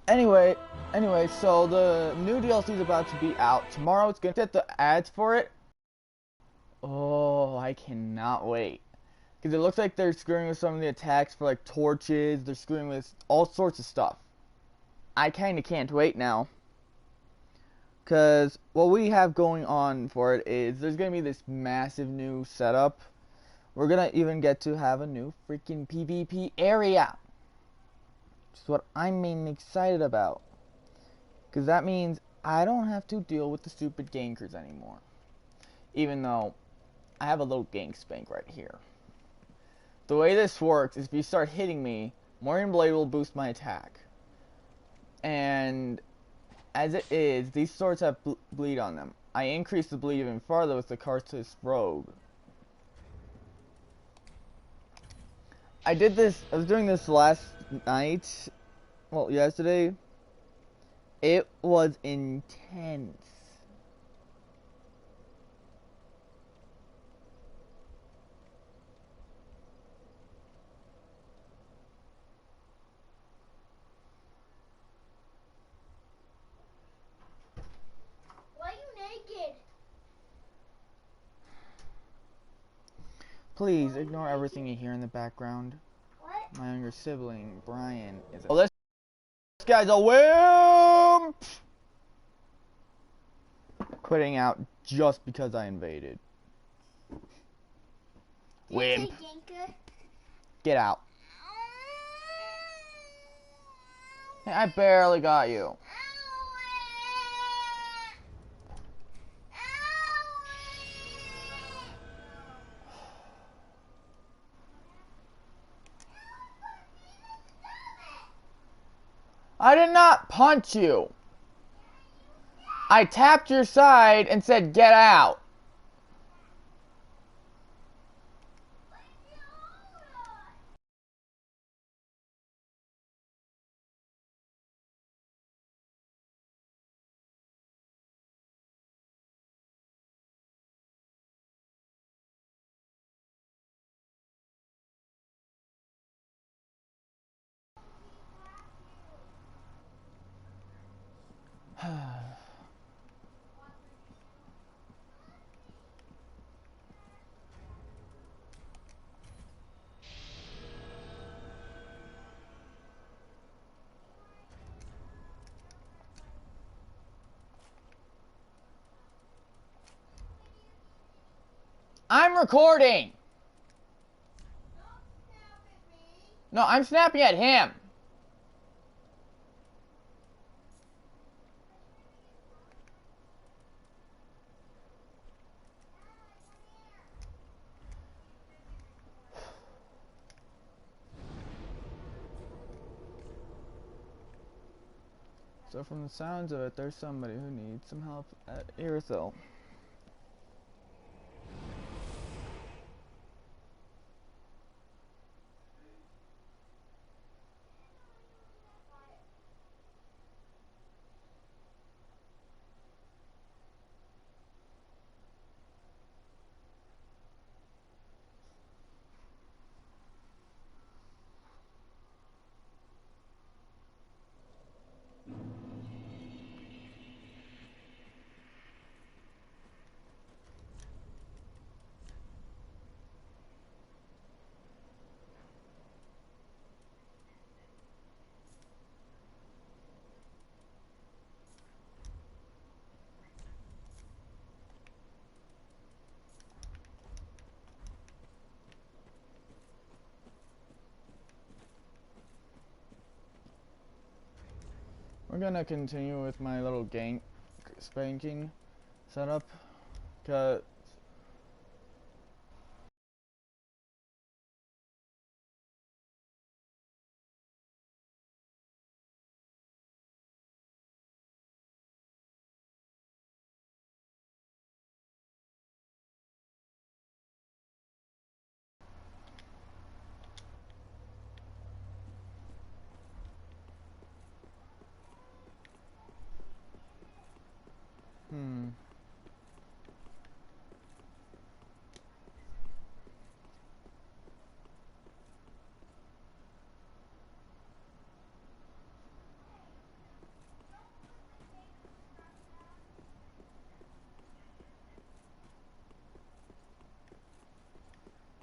Anyway, so the new DLC is about to be out tomorrow. It's gonna get the ads for it. Oh, I cannot wait. Because it looks like they're screwing with some of the attacks for like torches. They're screwing with all sorts of stuff. I kinda can't wait now. Because what we have going on for it is there's gonna be this massive new setup. We're gonna even get to have a new freaking PvP area. Which is what I'm mainly excited about. Because that means I don't have to deal with the stupid gankers anymore. Even though I have a little gank spank right here. The way this works is if you start hitting me, Morning Blade will boost my attack. And as it is, these swords have bleed on them. I increase the bleed even farther with the Kartus Rogue. I was doing this last night. Well, yesterday. It was intense. Why are you naked? Please ignore everything you hear in the background. What? My younger sibling, Brian, is a... Oh, this guy's a wimp! Quitting out just because I invaded. Wimp. Get out. Hey, I barely got you. I did not punch you. I tapped your side and said get out. I'm recording. No, I'm snapping at him. So from the sounds of it, there's somebody who needs some help at Irithyll. We're gonna continue with my little gank spanking setup, cause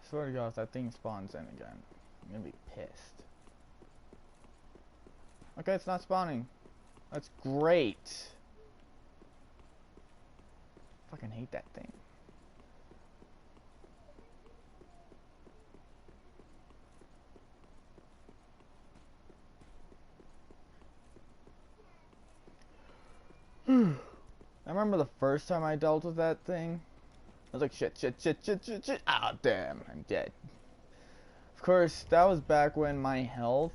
Swear to God, if that thing spawns in again, I'm gonna be pissed. Okay, it's not spawning. That's great. Fucking hate that thing. I remember the first time I dealt with that thing. I was like, shit, shit, shit, shit, shit, shit. Ah, damn, I'm dead. Of course, that was back when my health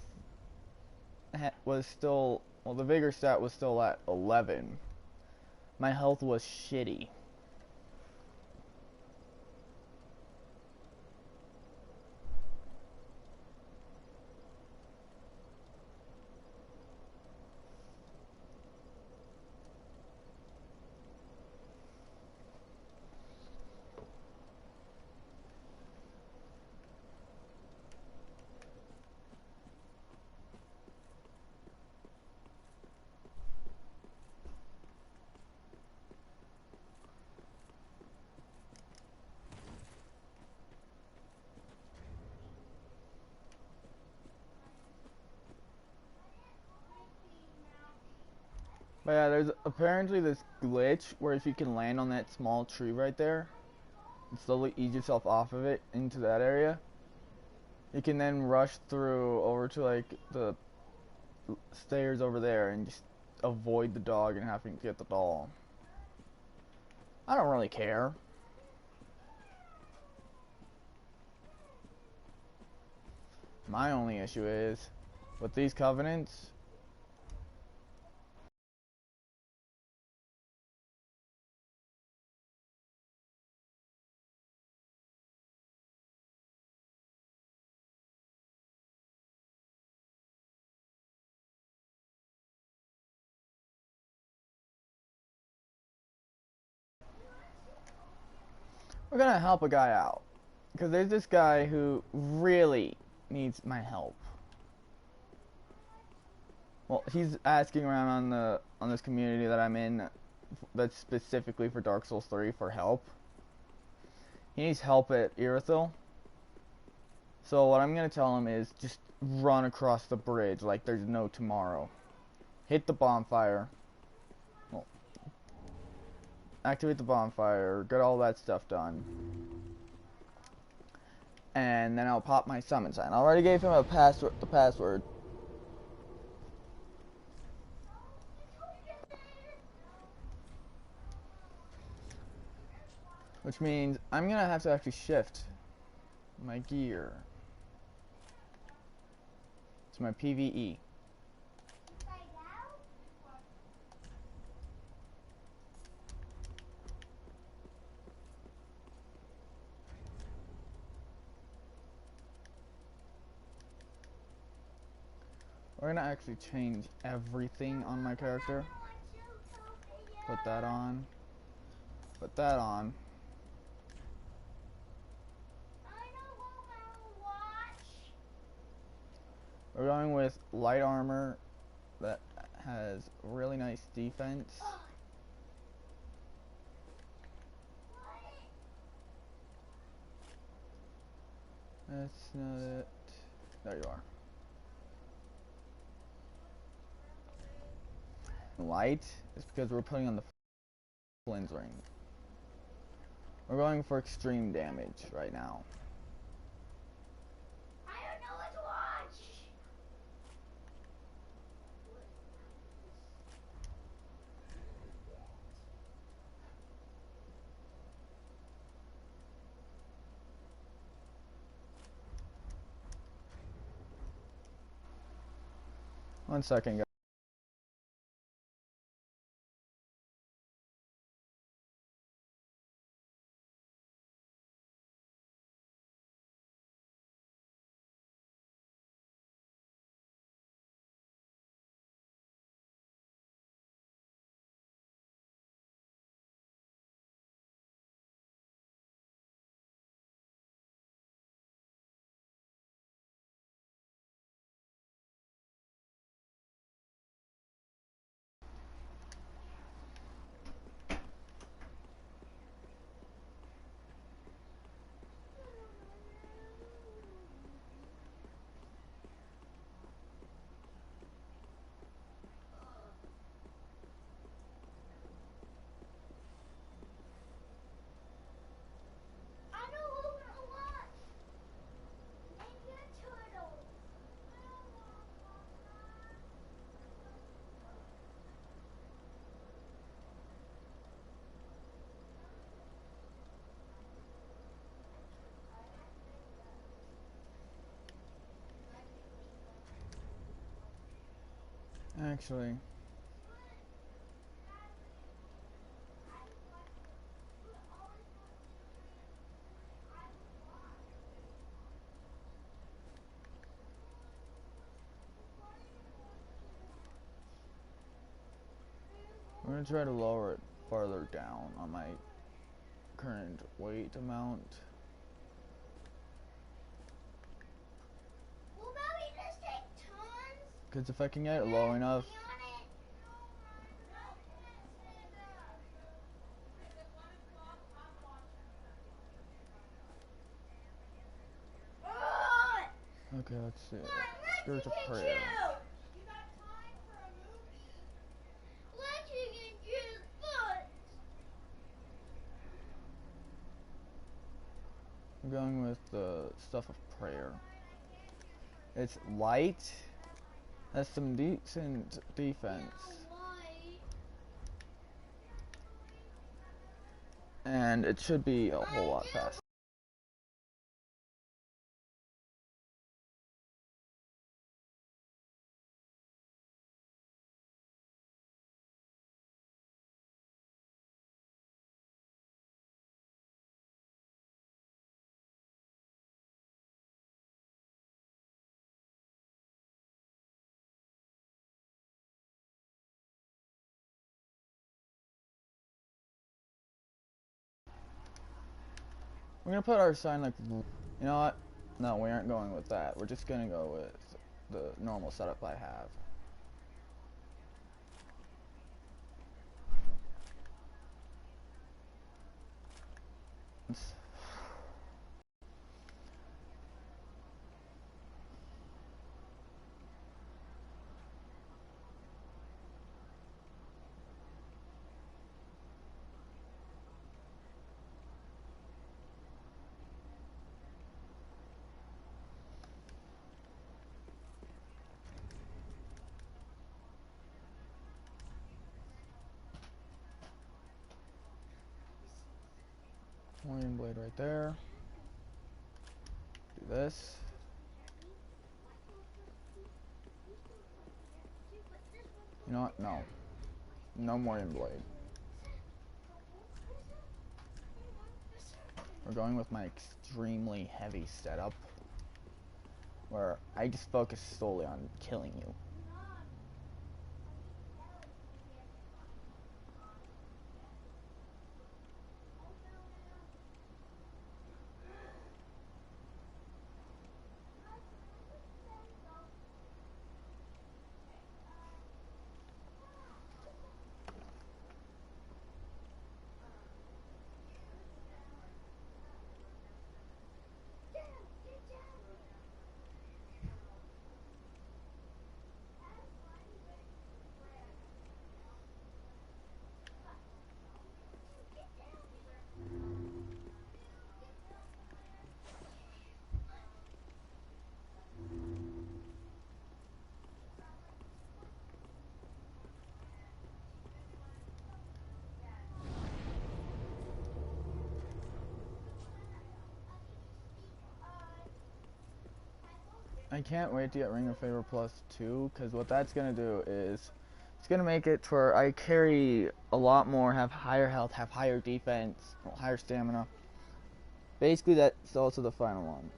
was still, well, the vigor stat was still at 11. My health was shitty. But yeah, there's apparently this glitch where if you can land on that small tree right there and slowly ease yourself off of it into that area, you can then rush through over to like the stairs over there and just avoid the dog and having to get the doll. I don't really care. My only issue is with these covenants, we're gonna help a guy out. Because there's this guy who really needs my help. Well, he's asking around on this community that I'm in that's specifically for Dark Souls 3 for help. He needs help at Irithyll. So what I'm gonna tell him is just run across the bridge like there's no tomorrow. Hit the bonfire. Well, activate the bonfire, get all that stuff done. And then I'll pop my summon sign. I already gave him the password. Which means I'm gonna have to actually shift my gear to my PvE. We're gonna actually change everything on my character. Put that on. Put that on. We're going with light armor that has really nice defense. That's not it. There you are. Light is because we're putting on the Flynn's ring. We're going for extreme damage right now. I don't know what to watch. 1 second, guys. Actually, I'm gonna try to lower it farther down on my current weight amount. Will Bobby just take tons? Because if I can get it low enough, okay, let's see. Spirit of prayer. You got time for a movie? Let's get your foot. I'm going with the stuff of prayer. It's light. That's some decent defense. And it should be a whole lot faster. We're gonna put our sign like, you know what? No, we aren't going with that. We're just gonna go with the normal setup I have. Warrior blade right there. Do this. You know what? No. No Warrior blade. We're going with my extremely heavy setup, where I just focus solely on killing you. I can't wait to get Ring of Favor +2, because what that's going to do is it's going to make it to where I carry a lot more, have higher health, have higher defense, higher stamina. Basically, that's also the final one.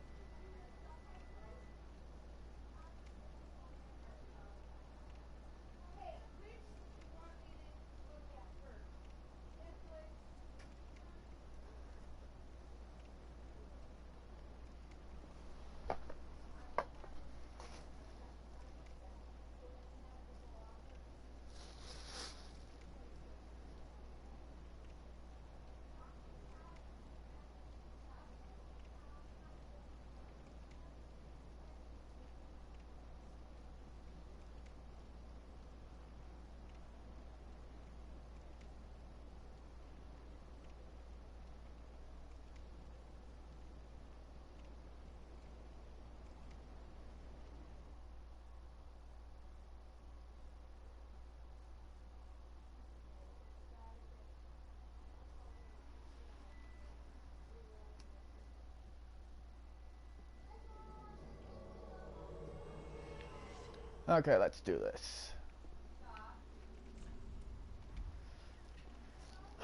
Okay, let's do this.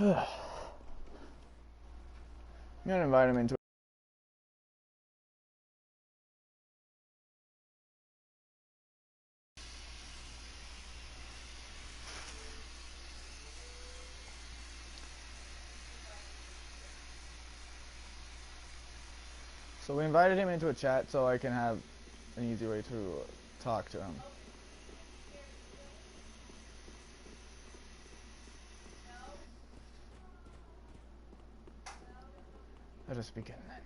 I'm gonna invite him into. So we invited him into a chat so I can have an easy way to talk to him. Let us begin then.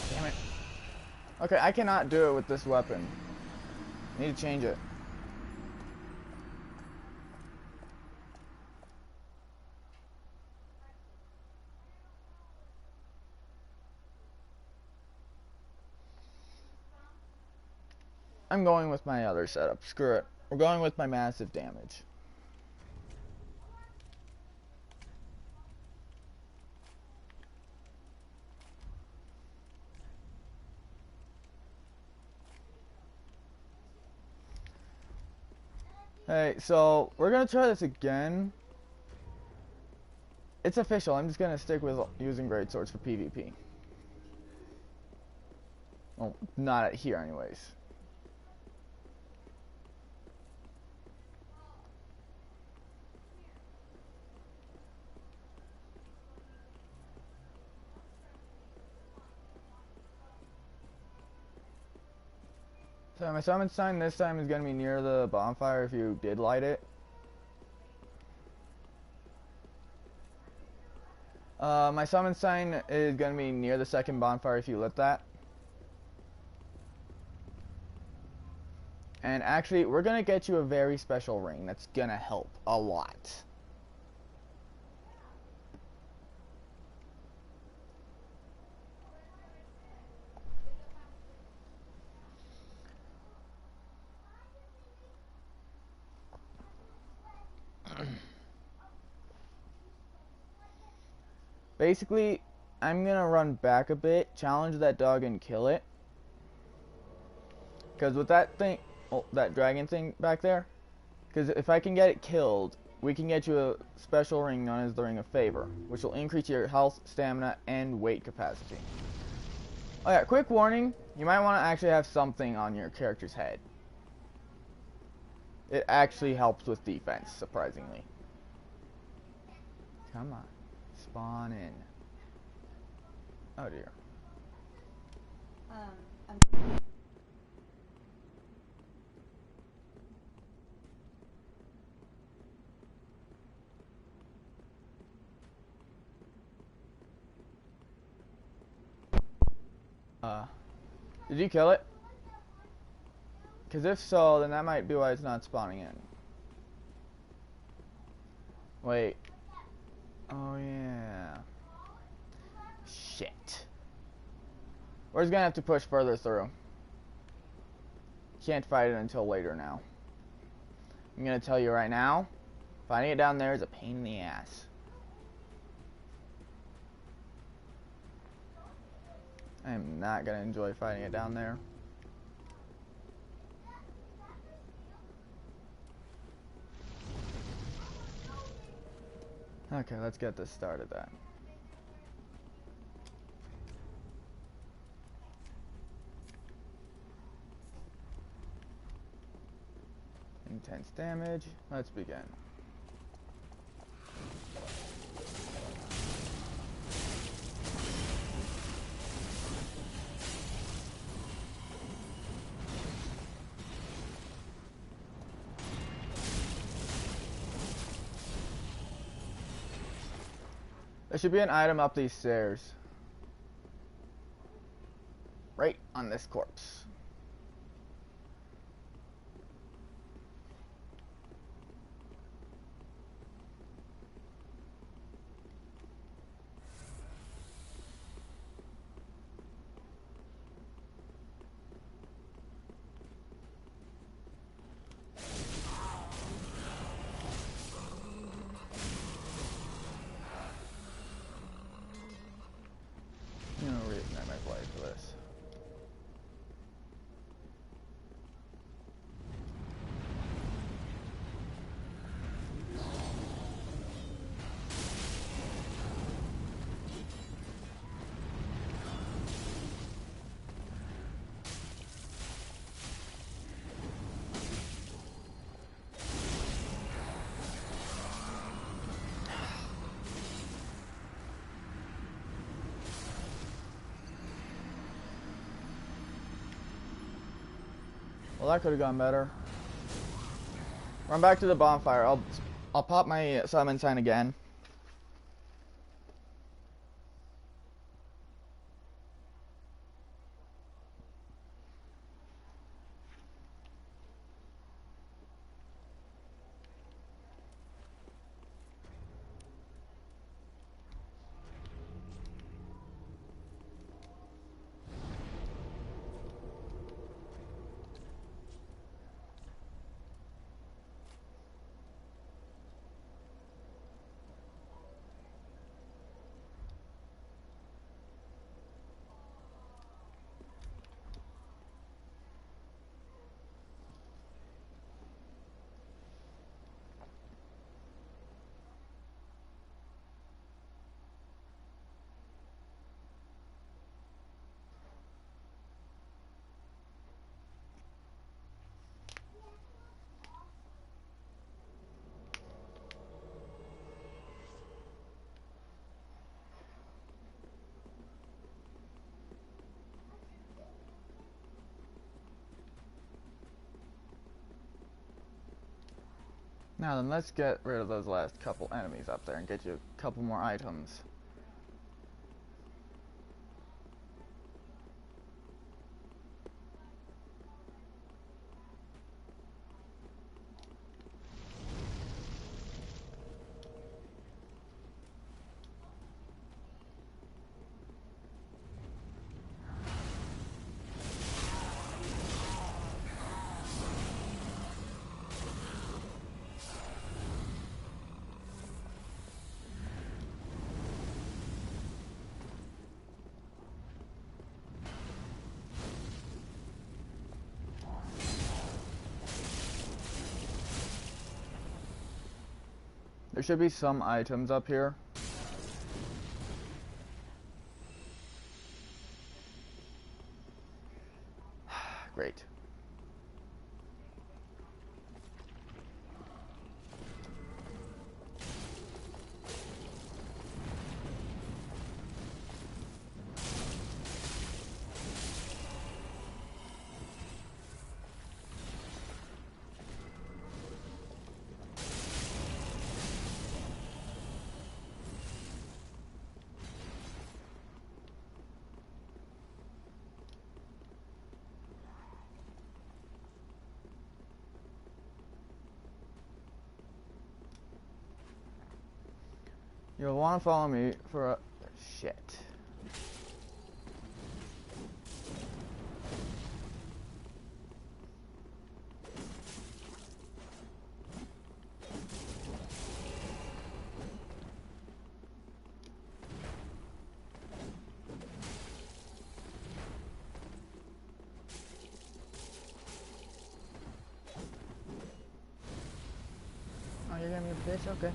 Damn it. Okay, I cannot do it with this weapon. I need to change it. I'm going with my other setup. Screw it. We're going with my massive damage. Hey, so we're gonna try this again. It's official. I'm just gonna stick with using great swords for PvP. Well, not here anyways. So my summon sign this time is gonna be near the bonfire if you did light it. My summon sign is gonna be near the second bonfire if you lit that. And actually, we're gonna get you a very special ring that's gonna help a lot. Basically, I'm gonna run back a bit, challenge that dog and kill it. Because with that thing, oh, that dragon thing back there, because if I can get it killed, we can get you a special ring known as the Ring of Favor, which will increase your health, stamina, and weight capacity. Oh yeah, quick warning, you might want to actually have something on your character's head. It actually helps with defense, surprisingly. Come on. Spawn in. Oh dear. Did you kill it? Because if so, then that might be why it's not spawning in. Wait. Oh yeah. Shit. We're just gonna have to push further through. Can't fight it until later now. I'm gonna tell you right now, finding it down there is a pain in the ass. I am not gonna enjoy fighting it down there. Okay, let's get this started then. Intense damage. Let's begin. There should be an item up these stairs. Right on this corpse. Well, that could have gone better. Run back to the bonfire. I'll pop my summon sign again. Now then, let's get rid of those last couple enemies up there and get you a couple more items. There should be some items up here. Great. You'll want to follow me for a... Shit. Oh, you're gonna be a bitch? Okay.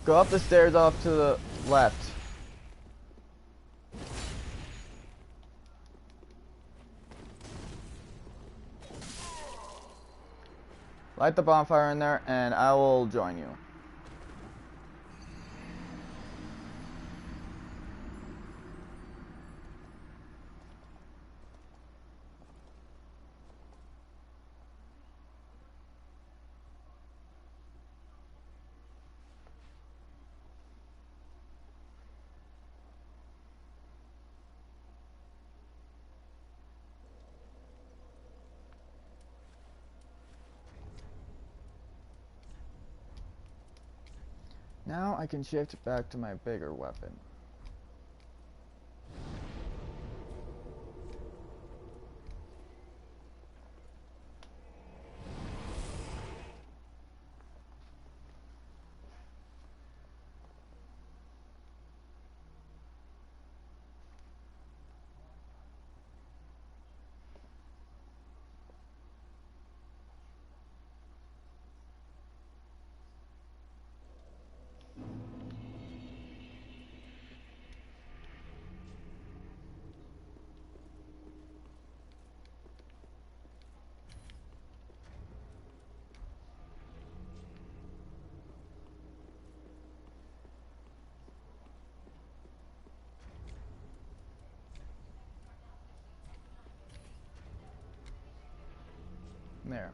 Go up the stairs off to the left. Light the bonfire in there, and I will join you. Now I can shift back to my bigger weapon. There.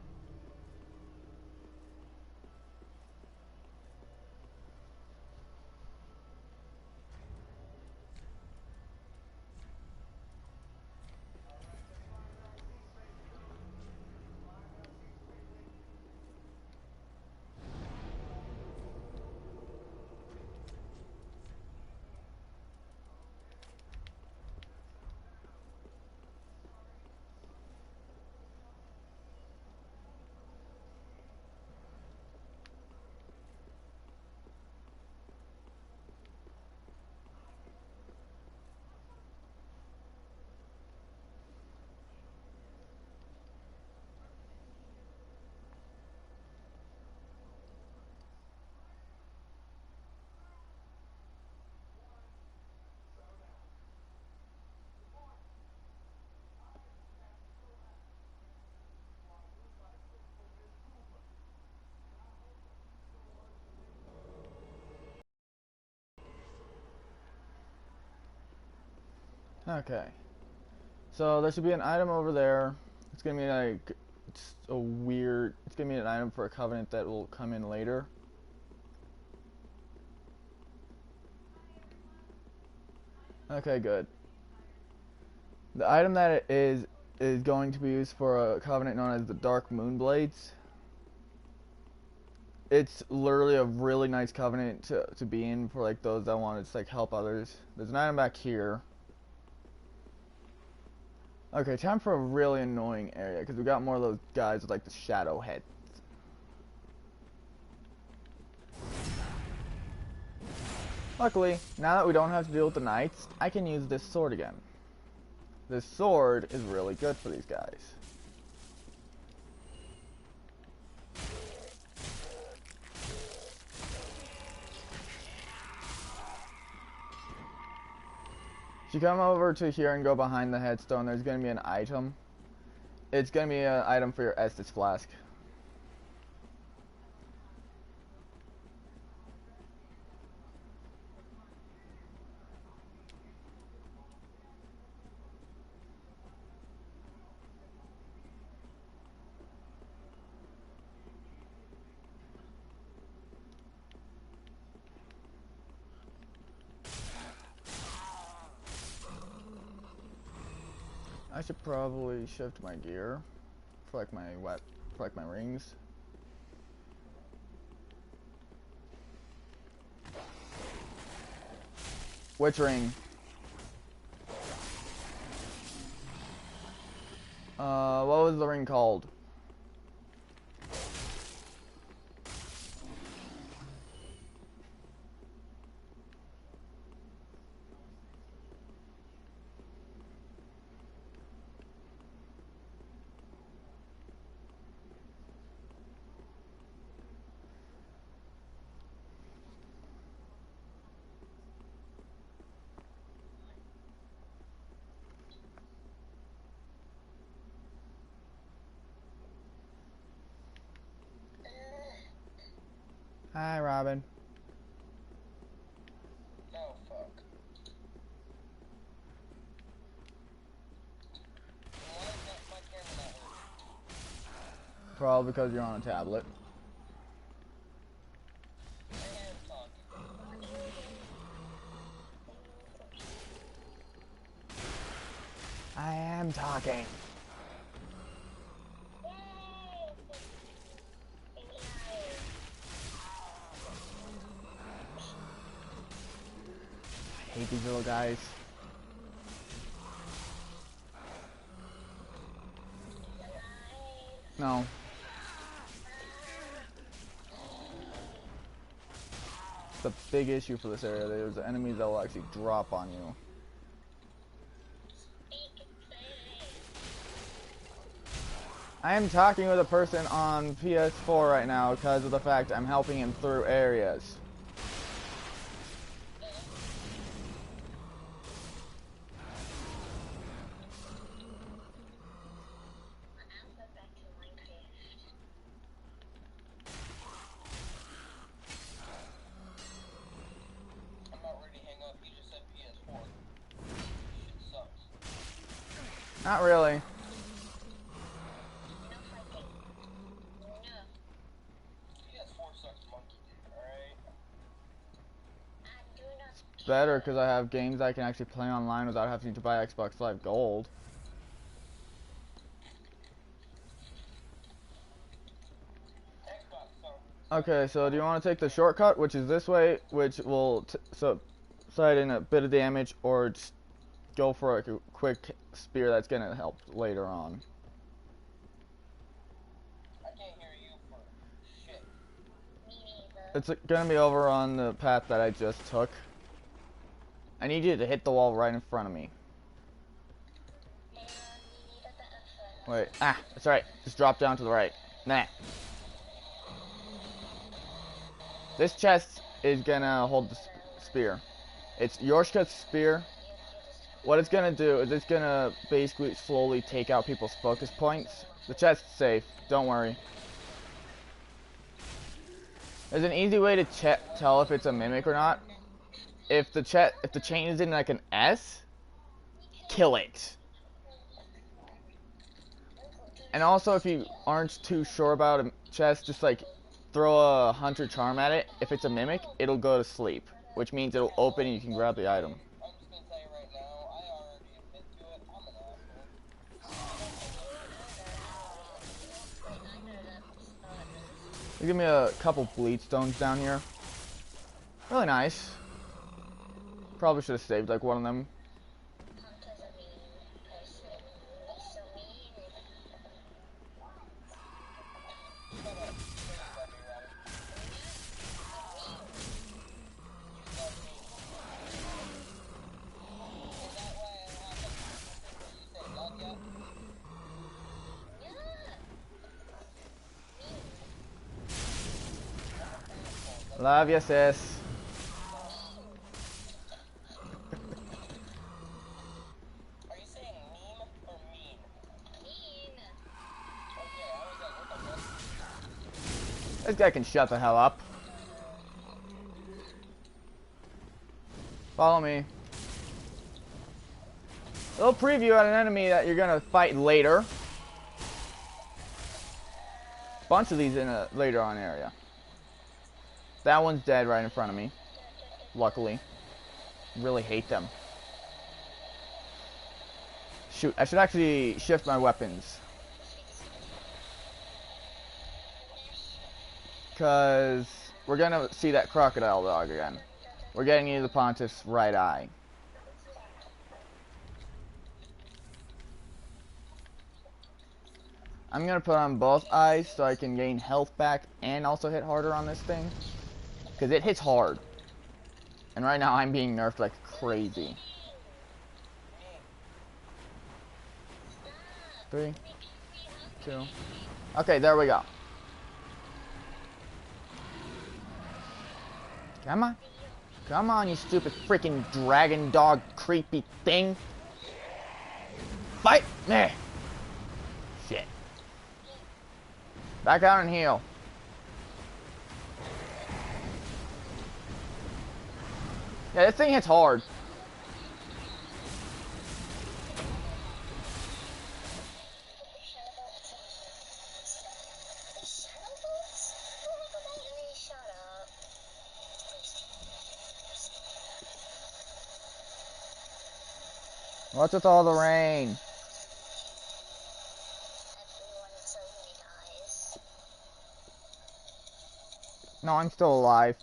Okay. So there should be an item over there. It's gonna be like it's gonna be an item for a covenant that will come in later. Okay, good. The item that it is going to be used for a covenant known as the Dark Moon Blades. It's literally a really nice covenant to be in for like those that want to like help others. There's an item back here. Okay, time for a really annoying area because we got more of those guys with like the shadow head. Luckily, now that we don't have to deal with the knights, I can use this sword again. This sword is really good for these guys. If you come over to here and go behind the headstone, there's going to be an item. It's going to be an item for your Estus flask. I should probably shift my gear for like my rings. Which ring? What was the ring called? Hi, Robin. Oh, fuck. Why is my camera not working? Probably because you're on a tablet. I am talking. I am talking. I hate these little guys. No. It's a big issue for this area. There's enemies that will actually drop on you. I am talking with a person on PS4 right now because of the fact I'm helping him through areas. I'm not ready to hang up. You just said PS4. Shit sucks. Not really. better because I have games I can actually play online without having to buy Xbox Live Gold. Okay, so do you want to take the shortcut, which is this way, which will subside in a bit of damage, or just go for a quick spear that's gonna help later on? I can't hear you for shit. It's gonna be over on the path that I just took. I need you to hit the wall right in front of me. Wait, that's alright. Just drop down to the right. Nah. This chest is gonna hold the spear. It's Yorshka's spear. What it's gonna do is it's gonna basically slowly take out people's focus points. The chest's safe, don't worry. There's an easy way to tell if it's a mimic or not. If the chain is in like an S, kill it. And also, if you aren't too sure about a chest, just like throw a hunter charm at it. If it's a mimic, it'll go to sleep, which means it'll open and you can grab the item. I'm just gonna tell you right now, I already admit to it, I'm an asshole. Give me a couple bleed stones down here. Really nice. Probably should have saved like one of them. Love you, sis. Are you saying meme or mean? Mean. Okay, I was like, what the fuck? This guy can shut the hell up. Follow me. A little preview at an enemy that you're gonna fight later. Bunch of these in a later on area. That one's dead right in front of me. Luckily. Really hate them. Shoot, I should actually shift my weapons. Because we're gonna see that crocodile dog again. We're getting you the Pontiff's right eye. I'm gonna put on both eyes so I can gain health back and also hit harder on this thing. Because it hits hard. And right now I'm being nerfed like crazy. 3, 2. Okay, there we go. Come on. Come on, you stupid freaking dragon dog creepy thing. Fight me! Shit. Back out and heal. Yeah, this thing hits hard. What's with all the rain? No, I'm still alive.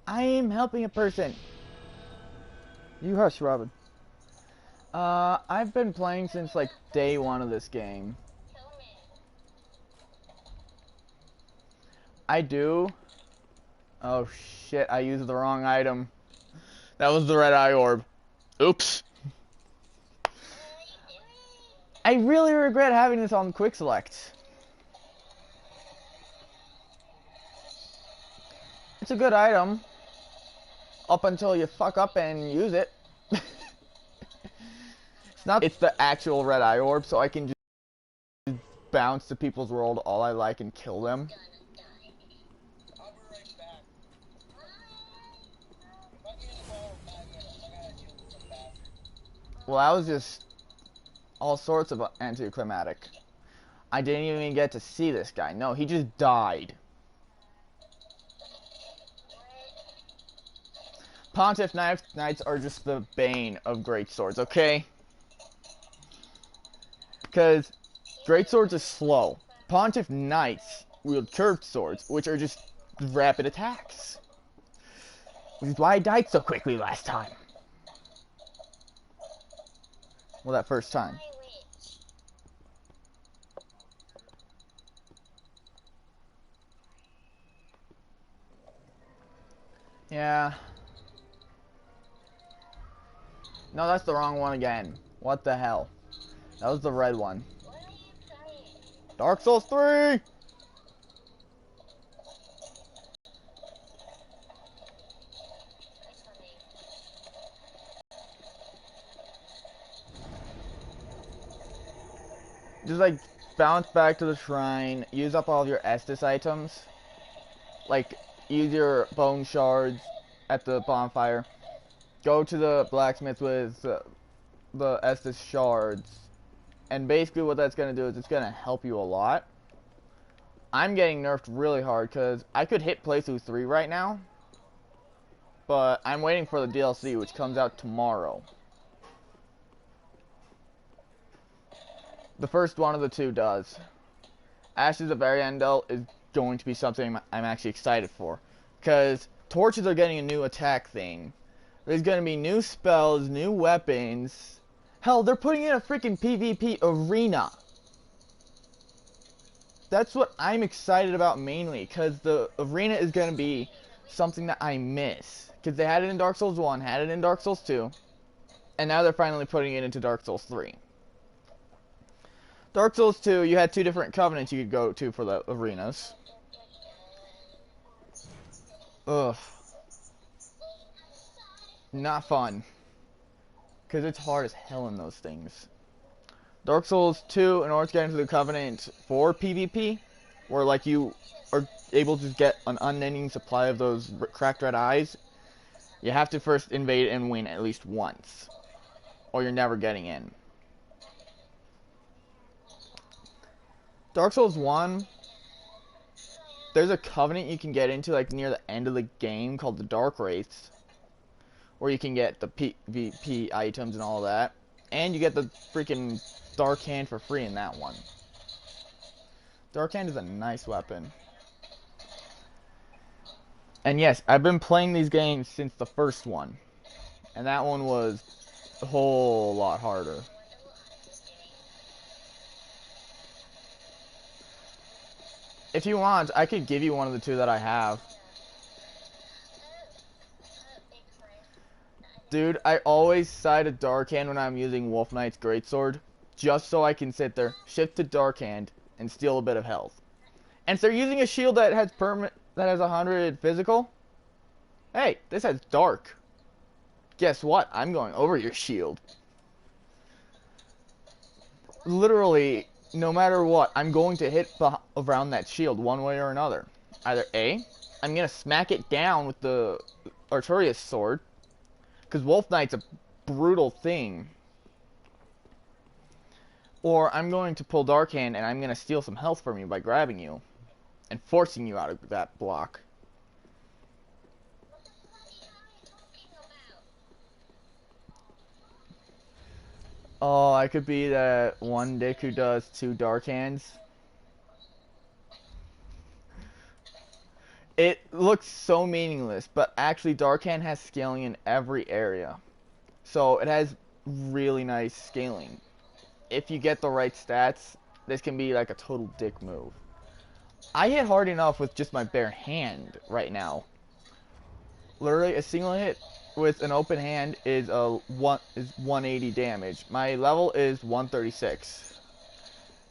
I am helping a person. You hush, Robin. I've been playing since like day 1 of this game. I do. Oh shit, I used the wrong item. That was the red eye orb. Oops. I really regret having this on quick select. It's a good item. Up until you fuck up and use it. It's the actual red eye orb, so I can just bounce to people's world all I like and kill them. I'll be right back. If I get in the car in 5 minutes, I gotta deal with some bastard. Well, that was just all sorts of anticlimactic. I didn't even get to see this guy. No, he just died. Pontiff Knights are just the bane of great swords, okay? Because great swords are slow. Pontiff Knights wield curved swords, which are just rapid attacks. Which is why I died so quickly last time. Well, that first time. Yeah. No, that's the wrong one again. What the hell? That was the red one. Dark Souls 3! Just like bounce back to the shrine, use up all of your Estus items. Like, use your bone shards at the bonfire. Go to the blacksmith with the Estus shards. And basically what that's going to do is it's going to help you a lot. I'm getting nerfed really hard because I could hit playthrough 3 right now. But I'm waiting for the DLC, which comes out tomorrow. The first one of the two does. Ashes of Ariandel is going to be something I'm actually excited for. Because torches are getting a new attack thing. There's going to be new spells, new weapons. Hell, they're putting in a freaking PvP arena. That's what I'm excited about mainly. Because the arena is going to be something that I miss. Because they had it in Dark Souls 1, had it in Dark Souls 2. And now they're finally putting it into Dark Souls 3. Dark Souls 2, you had 2 different covenants you could go to for the arenas. Ugh. Not fun. Because it's hard as hell in those things. Dark Souls 2, in order to get into the covenant for PvP, where like you are able to get an unending supply of those cracked red eyes, you have to first invade and win at least once. Or you're never getting in. Dark Souls 1, there's a covenant you can get into like near the end of the game called the Dark Wraiths, where you can get the PvP items and all that, and you get the freaking Dark Hand for free in that one. Dark Hand is a nice weapon. And yes, I've been playing these games since the first one, and that one was a whole lot harder. If you want, I could give you one of the 2 that I have. Dude, I always side a Dark Hand when I'm using Wolf Knight's Greatsword, just so I can sit there, shift to Dark Hand, and steal a bit of health. And if they're using a shield that has 100 physical, hey, this has Dark. Guess what? I'm going over your shield. Literally, no matter what, I'm going to hit around that shield one way or another. Either A, I'm going to smack it down with the Arturius sword, because Wolf Knight's a brutal thing. Or I'm going to pull Dark Hand and I'm going to steal some health from you by grabbing you and forcing you out of that block. Oh, I could be that one dick who does 2 Dark Hands. It looks so meaningless, but actually Dark Hand has scaling in every area. So it has really nice scaling. If you get the right stats, this can be like a total dick move. I hit hard enough with just my bare hand right now. Literally a single hit with an open hand is 180 damage. My level is 136.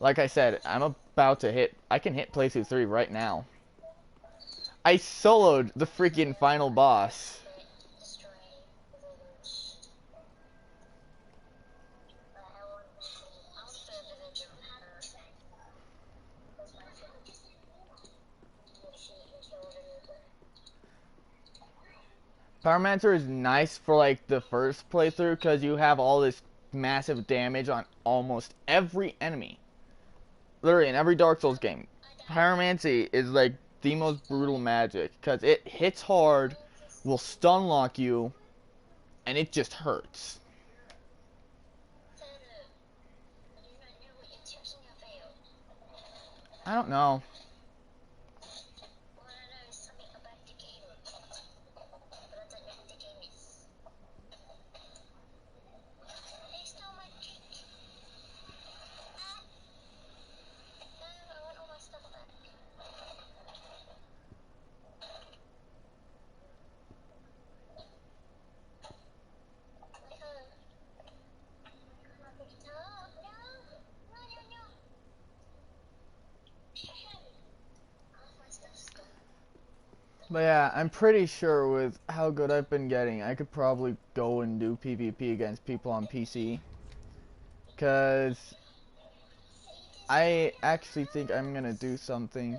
Like I said, I'm about to hit. I can hit playthrough 3 right now. I soloed the freaking final boss. Pyromancer is nice for like the first playthrough because you have all this massive damage on almost every enemy. Literally in every Dark Souls game. Pyromancy is like the most brutal magic because it hits hard, will stun lock you, and it just hurts. I don't know. But yeah, I'm pretty sure with how good I've been getting, I could probably go and do PvP against people on PC. Because I actually think I'm going to do something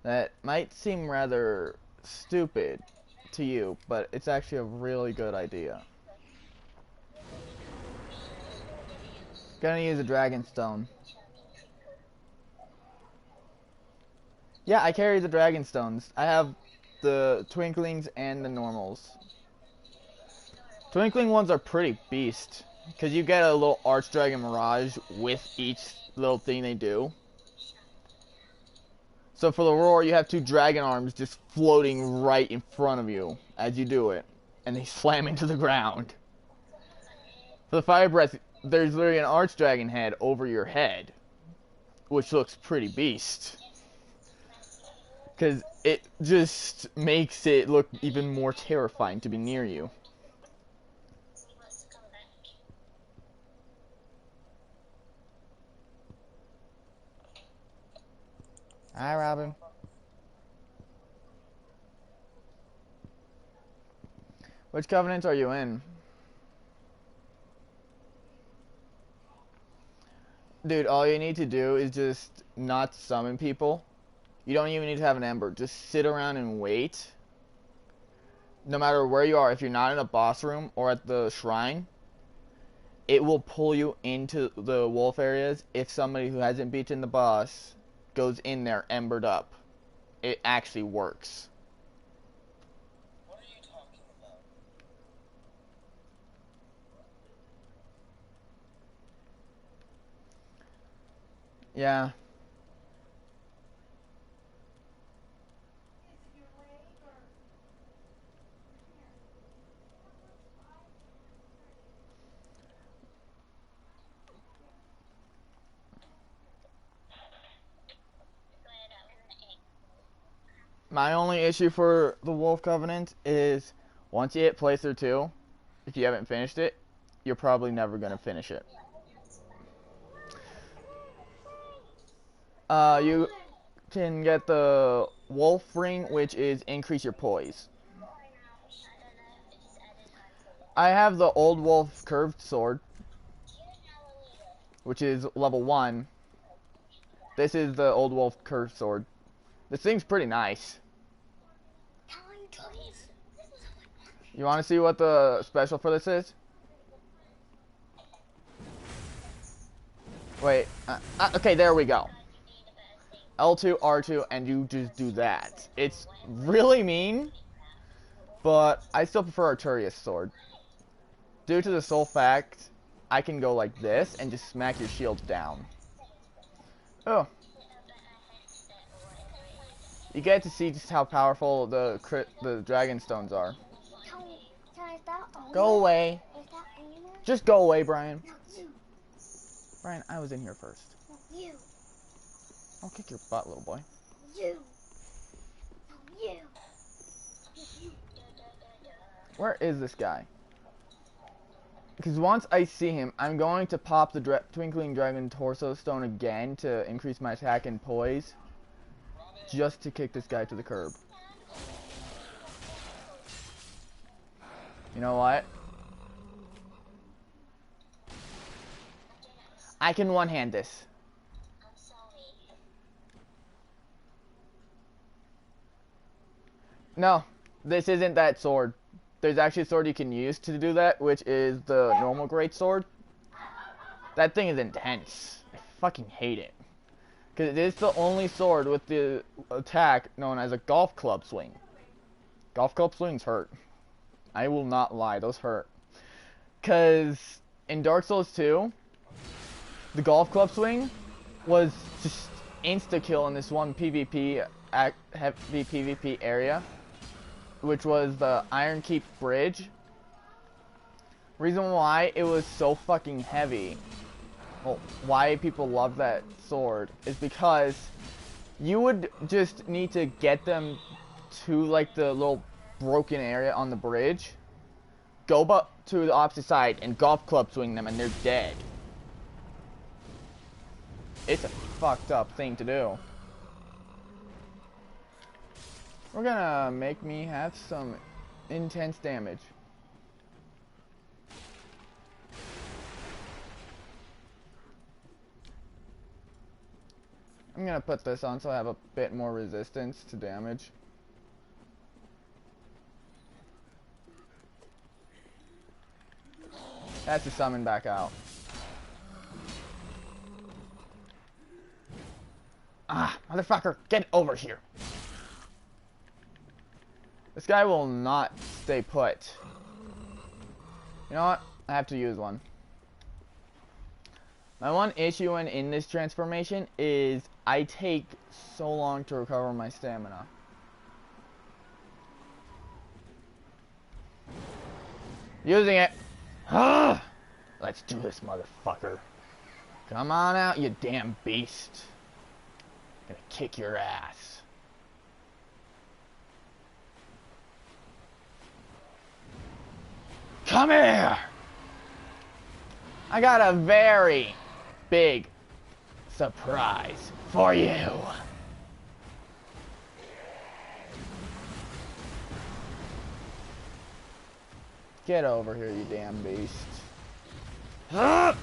that might seem rather stupid to you, but it's actually a really good idea. Gonna use a dragon stone. Yeah, I carry the dragon stones. I have the twinklings and the normals. Twinkling ones are pretty beast, because you get a little archdragon mirage with each little thing they do. So for the roar, you have 2 dragon arms just floating right in front of you as you do it, and they slam into the ground. For the fire breath, there's literally an archdragon head over your head, which looks pretty beast. Because it just makes it look even more terrifying to be near you. Hi, Robin. Which covenant are you in? Dude, all you need to do is just not summon people. You don't even need to have an ember. Just sit around and wait. No matter where you are, if you're not in a boss room or at the shrine, it will pull you into the wolf areas if somebody who hasn't beaten the boss goes in there embered up. It actually works. What are you talking about? Yeah. My only issue for the Wolf Covenant is once you hit playthrough 2, if you haven't finished it, you're probably never going to finish it. You can get the Wolf Ring, which is increase your poise. I have the Old Wolf Curved Sword, which is level 1. This is the Old Wolf Curved Sword. This thing's pretty nice. You want to see what the special for this is? Wait, okay, there we go. L2, R2, and you just do that. It's really mean, but I still prefer Arturius' sword. Due to the sole fact, I can go like this and just smack your shields down. Oh. You get to see just how powerful the dragon stones are. Go away. Just go away, Brian. Brian, I was in here first. You. I'll kick your butt, little boy. You. You. Where is this guy? Because once I see him, I'm going to pop the Twinkling Dragon Torso Stone again to increase my attack and poise. Just to kick this guy to the curb. You know what? I can one-hand this. No, this isn't that sword. There's actually a sword you can use to do that, which is the normal great sword. That thing is intense. I fucking hate it. Because it is the only sword with the attack known as a golf club swing. Golf club swings hurt. I will not lie, those hurt. Because in Dark Souls 2, the golf club swing was just insta-kill in this one PvP, heavy PvP area, which was the Iron Keep Bridge. Reason why it was so fucking heavy, well, why people love that sword, is because you would just need to get them to like the little broken area on the bridge, go to the opposite side and golf club swing them and they're dead. It's a fucked up thing to do. We're gonna make me have some intense damage. I'm gonna put this on so I have a bit more resistance to damage. That's to summon back out. Ah, motherfucker, get over here. This guy will not stay put. You know what? I have to use one. My one issue in this transformation is I take so long to recover my stamina. Using it. Ah! Let's do this, motherfucker. Come on out, you damn beast. I'm gonna kick your ass. Come here! I got a very big surprise for you. Get over here, you damn beast. Ah!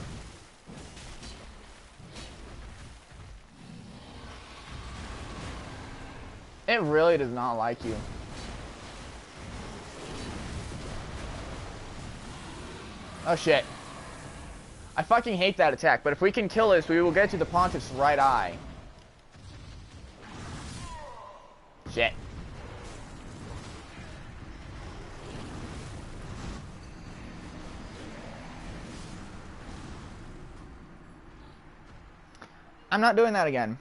It really does not like you. Oh shit. I fucking hate that attack, but if we can kill this, we will get to the Pontiff's right eye. Shit. I'm not doing that again.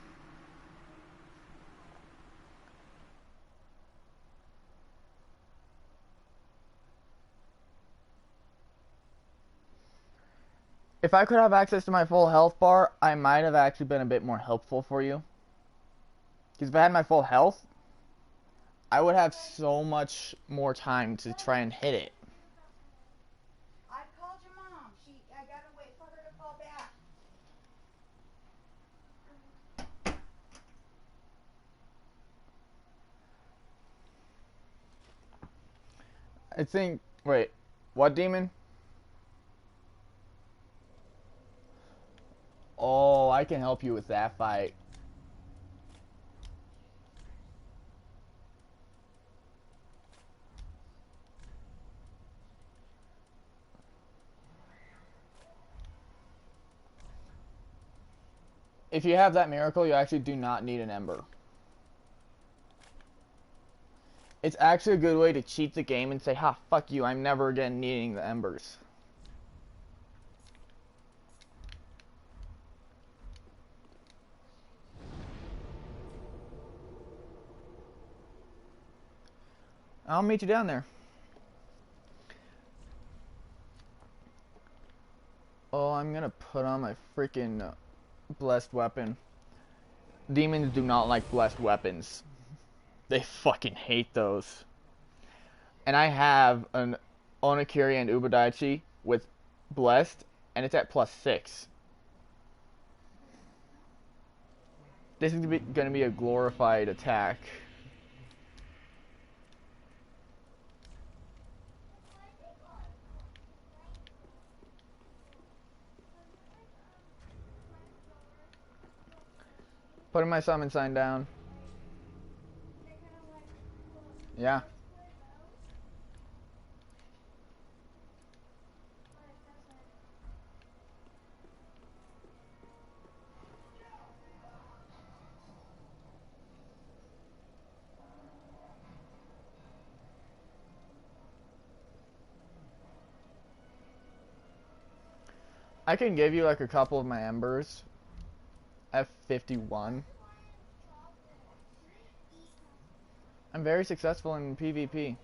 If I could have access to my full health bar, I might have actually been a bit more helpful for you. Because if I had my full health, I would have so much more time to try and hit it. I called your mom. I gotta wait for her to call back. I think, wait, what demon? Oh, I can help you with that fight. If you have that miracle, you actually do not need an ember. It's actually a good way to cheat the game and say, ha, fuck you, I'm never again needing the embers. I'll meet you down there. Oh, I'm gonna put on my freaking blessed weapon. Demons do not like blessed weapons. They fucking hate those. And I have an Onakiri and Ubadaichi with Blessed, and it's at +6. This is going to be a glorified attack. Putting my summon sign down. Yeah. I can give you like a couple of my embers. F51. I'm very successful in PvP.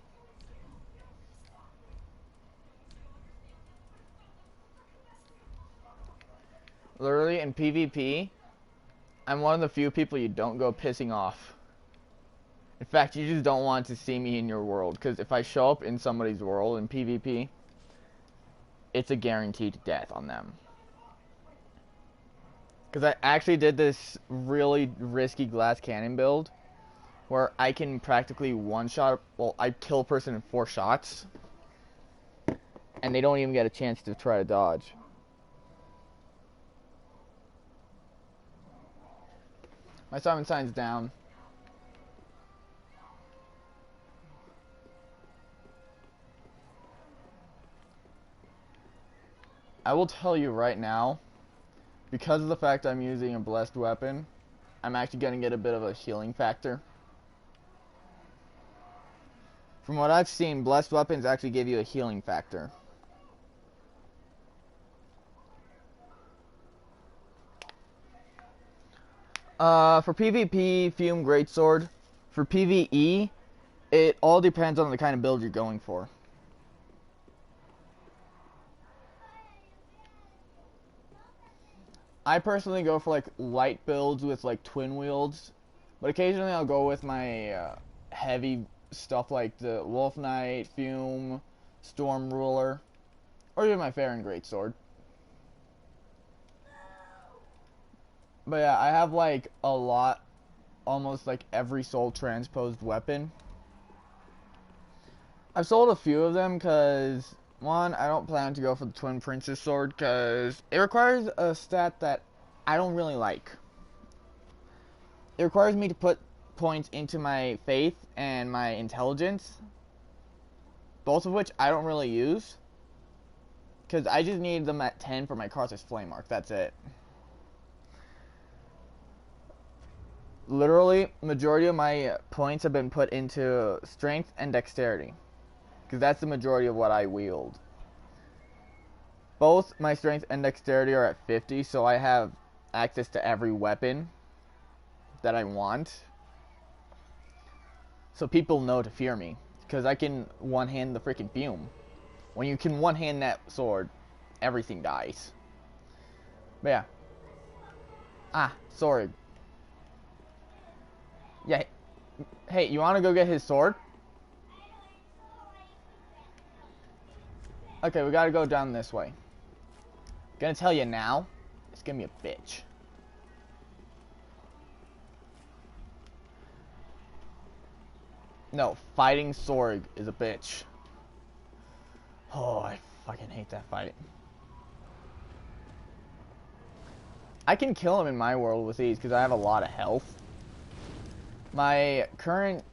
Literally in PvP, I'm one of the few people you don't go pissing off. In fact, you just don't want to see me in your world, because if I show up in somebody's world in PvP, it's a guaranteed death on them. Because I actually did this really risky glass cannon build, where I can practically one-shot, well, I kill a person in 4 shots, and they don't even get a chance to try to dodge. My summon sign's down. I will tell you right now, because of the fact I'm using a blessed weapon, I'm actually going to get a bit of a healing factor. From what I've seen, blessed weapons actually give you a healing factor. For PvP, Fume Greatsword. For PvE, it all depends on the kind of build you're going for. I personally go for like light builds with like twin wields, but occasionally I'll go with my heavy stuff like the Wolf Knight, Fume, Storm Ruler, or even my Farron Greatsword. But yeah, I have like a lot, almost like every soul transposed weapon. I've sold a few of them because, one, I don't plan to go for the Twin Princess sword because it requires a stat that I don't really like. It requires me to put points into my faith and my intelligence, both of which I don't really use because I just need them at 10 for my Karthus Flame Arc. That's it. Literally, majority of my points have been put into strength and dexterity, because that's the majority of what I wield. Both my strength and dexterity are at 50, so I have access to every weapon that I want. So people know to fear me, because I can one-hand the freaking Fume. When you can one-hand that sword, everything dies. But yeah. Ah, sorry. Yeah. Hey, you want to go get his sword? Okay, we gotta go down this way. Gonna tell you now, it's gonna be a bitch. No, fighting Sorg is a bitch. Oh, I fucking hate that fight. I can kill him in my world with these because I have a lot of health. My current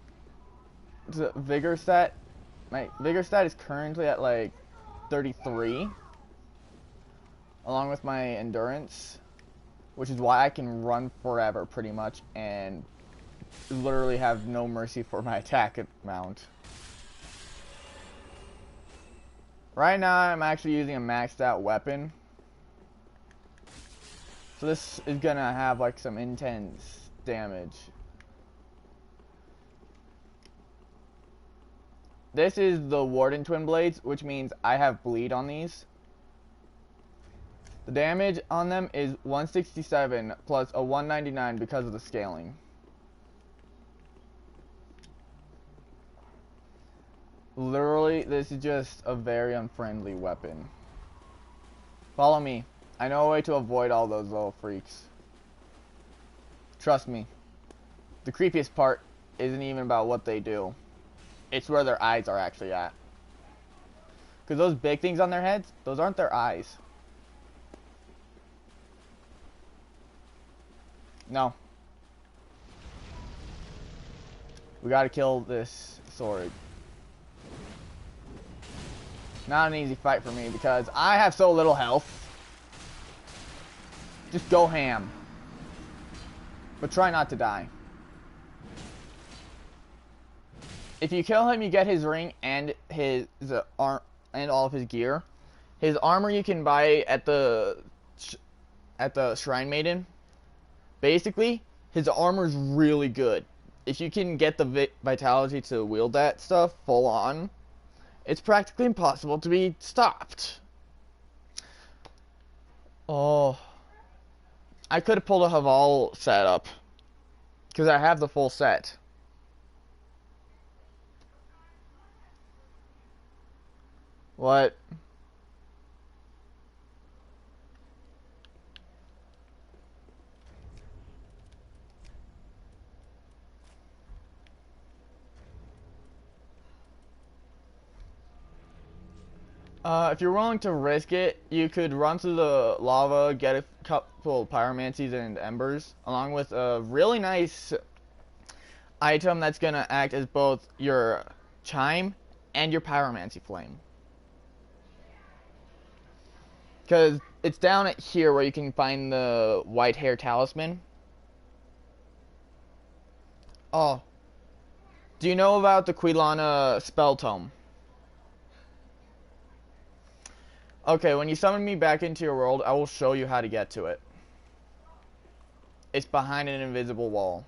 vigor stat, is currently at like 33, along with my endurance, which is why I can run forever pretty much and literally have no mercy for my attack amount. Right now I'm actually using a maxed out weapon, so this is gonna have like some intense damage. This is the Warden Twin Blades, which means I have bleed on these. The damage on them is 167 plus a 199 because of the scaling. Literally this is just a very unfriendly weapon. Follow me. I know a way to avoid all those little freaks. Trust me. The creepiest part isn't even about what they do. It's where their eyes are actually at. Because those big things on their heads, those aren't their eyes. No. We gotta kill this sword. Not an easy fight for me because I have so little health. Just go ham. But try not to die. If you kill him, you get his ring and his arm and all of his gear. His armor you can buy at the Shrine Maiden. Basically, his armor's really good. If you can get the vitality to wield that stuff full on, it's practically impossible to be stopped. Oh, I could have pulled a Haval setup because I have the full set. What? If you're willing to risk it, you could run through the lava, get a couple of pyromancies and embers, along with a really nice item that's gonna act as both your chime and your pyromancy flame. Because it's down at here where you can find the white hair talisman. Oh. Do you know about the Quilana spell tome? Okay, when you summon me back into your world, I will show you how to get to it. It's behind an invisible wall.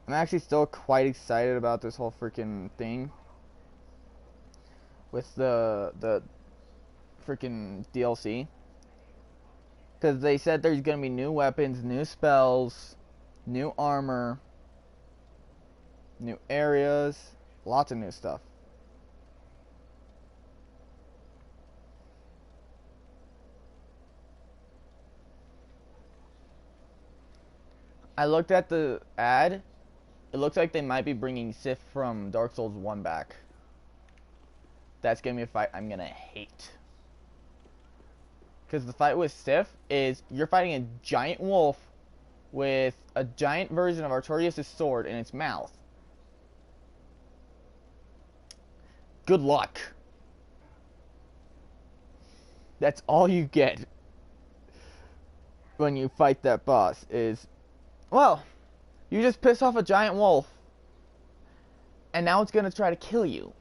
I'm actually still quite excited about this whole freaking thing. With the freaking DLC. Because they said there's going to be new weapons, new spells, new armor, new areas, lots of new stuff. I looked at the ad. It looks like they might be bringing Sif from Dark Souls 1 back. That's going to be a fight I'm going to hate. Because the fight with Sif is you're fighting a giant wolf with a giant version of Artorias' sword in its mouth. Good luck. That's all you get when you fight that boss is, well, you just piss off a giant wolf and now it's going to try to kill you.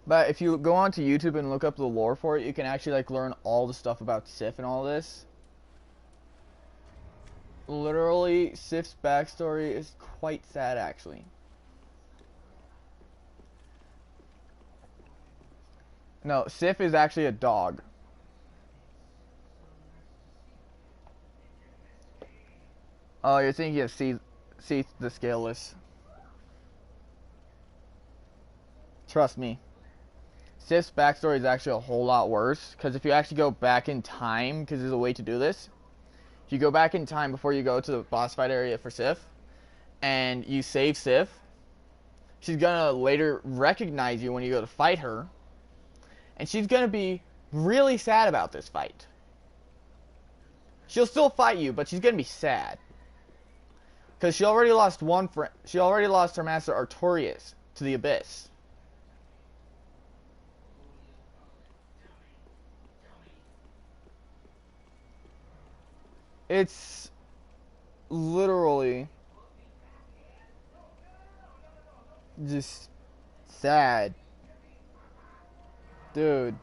But if you go onto YouTube and look up the lore for it, you can actually like learn all the stuff about Sif and all this. Literally, Sif's backstory is quite sad, actually. No, Sif is actually a dog. Oh, you're thinking of Seath the Scaleless. Trust me. Sif's backstory is actually a whole lot worse, because if you actually go back in time, because there's a way to do this, if you go back in time before you go to the boss fight area for Sif, and you save Sif, she's gonna later recognize you when you go to fight her, and she's gonna be really sad about this fight. She'll still fight you, but she's gonna be sad. Because she already lost she already lost her master Artorias to the Abyss. It's literally just sad. Dude,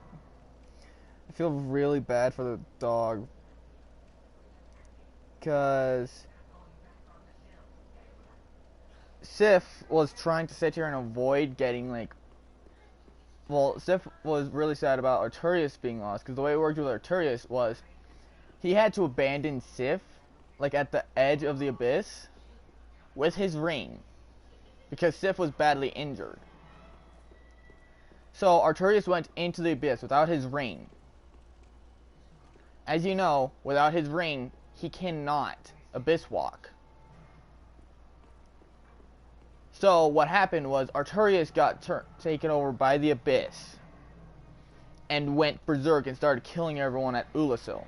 I feel really bad for the dog. Because Sif was trying to sit here and avoid getting, like, well, Sif was really sad about Arturius being lost, because the way it worked with Arturius was he had to abandon Sif, like at the edge of the abyss, with his ring, because Sif was badly injured. So Arturius went into the abyss without his ring. As you know, without his ring, he cannot abyss walk. So what happened was Arturius got taken over by the abyss and went berserk and started killing everyone at Ulasil.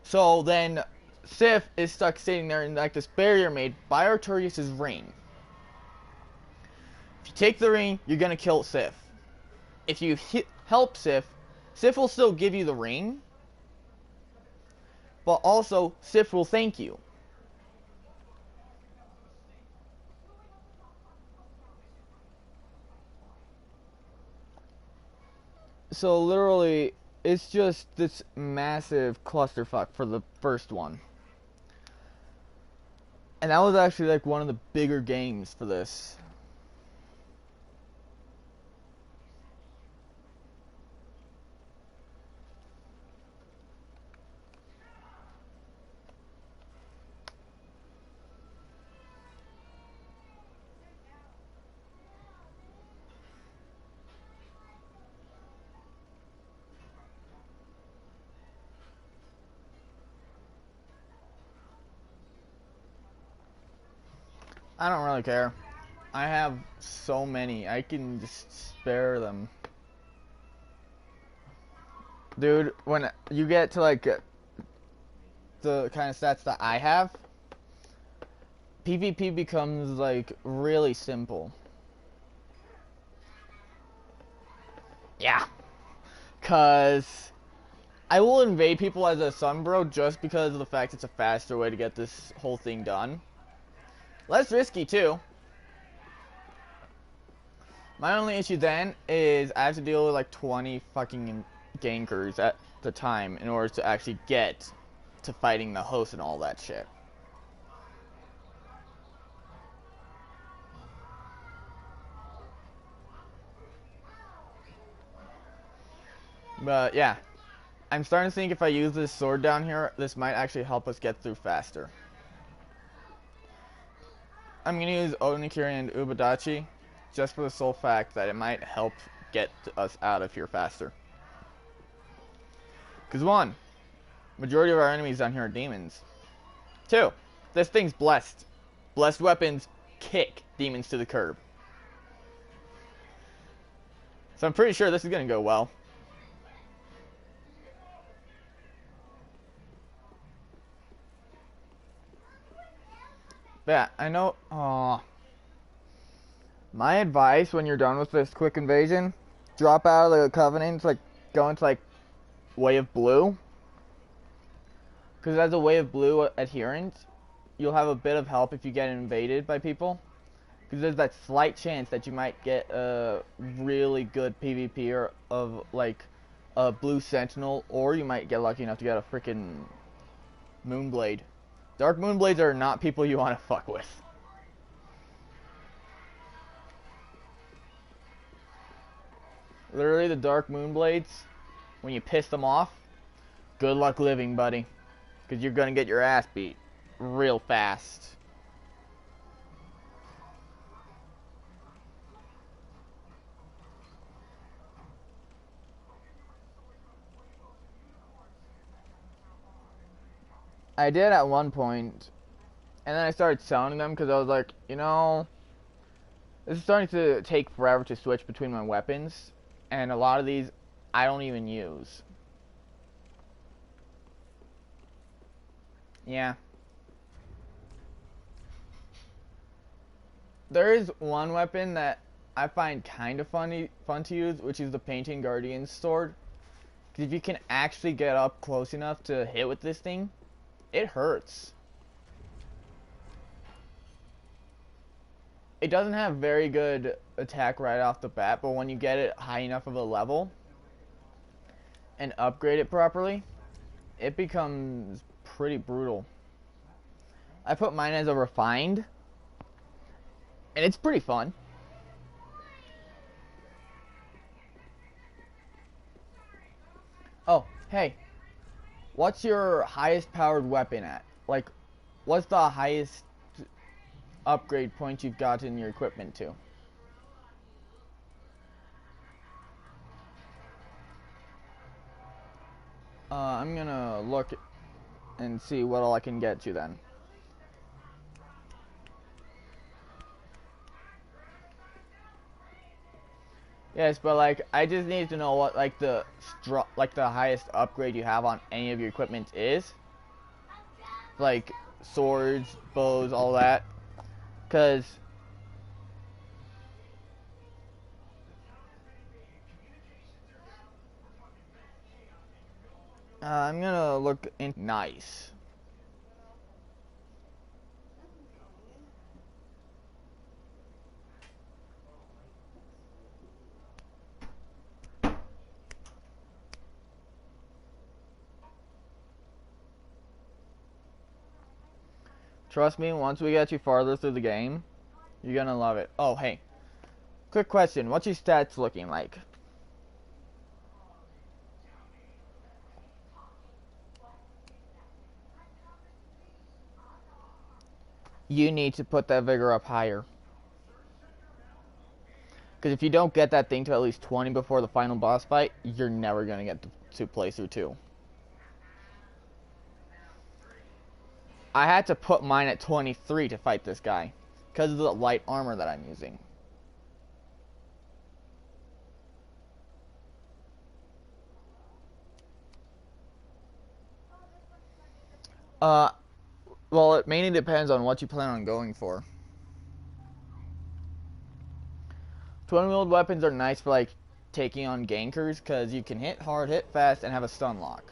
So then Sif is stuck sitting there in like this barrier made by Arturius' ring. If you take the ring, you're gonna kill Sif. If you help Sif, Sif will still give you the ring, but also Sif will thank you. So literally, it's just this massive clusterfuck for the first one. And that was actually like one of the bigger games for this. I don't really care. I have so many. I can just spare them. Dude, when you get to like the kind of stats that I have, PvP becomes like really simple. Yeah. Cause I will invade people as a Sunbro just because of the fact it's a faster way to get this whole thing done. Less risky too. My only issue then is I have to deal with like 20 fucking gankers at the time in order to actually get to fighting the host and all that shit. But yeah, I'm starting to think if I use this sword down here, this might actually help us get through faster. I'm going to use Onikiri and Ubadachi just for the sole fact that it might help get us out of here faster. Because 1, majority of our enemies down here are demons. 2, this thing's blessed. Blessed weapons kick demons to the curb. So I'm pretty sure this is going to go well. But yeah, I know. My advice when you're done with this quick invasion, drop out of the Covenant, like go into like Way of Blue. Because as a Way of Blue adherent, you'll have a bit of help if you get invaded by people. Because there's that slight chance that you might get a really good PvP of like a Blue Sentinel, or you might get lucky enough to get a freaking Moonblade. Dark Moonblades are not people you want to fuck with. Literally, the Dark Moonblades, when you piss them off, good luck living, buddy. Because you're going to get your ass beat real fast. I did at one point, and then I started selling them because I was like, you know, this is starting to take forever to switch between my weapons, and a lot of these I don't even use. Yeah. There is one weapon that I find kind of fun to use, which is the Painting Guardian's sword. Because if you can actually get up close enough to hit with this thing, it hurts. It doesn't have very good attack right off the bat, but when you get it high enough of a level and upgrade it properly, it becomes pretty brutal. I put mine as a refined, and it's pretty fun. Oh, hey. What's your highest powered weapon at? Like, what's the highest upgrade point you've gotten your equipment to? I'm gonna look and see what all I can get to then. Yes, but like I just need to know what like the highest upgrade you have on any of your equipment is. Like swords, bows, all that. Cause I'm gonna look in. Nice. Trust me, once we get you farther through the game, you're gonna love it. Oh, hey. Quick question. What's your stats looking like? You need to put that vigor up higher. Because if you don't get that thing to at least 20 before the final boss fight, you're never gonna get to play through 2. I had to put mine at 23 to fight this guy. Because of the light armor that I'm using. Uh, well, it mainly depends on what you plan on going for. Twin-wheeled weapons are nice for, like, taking on gankers, because you can hit hard, hit fast, and have a stun lock.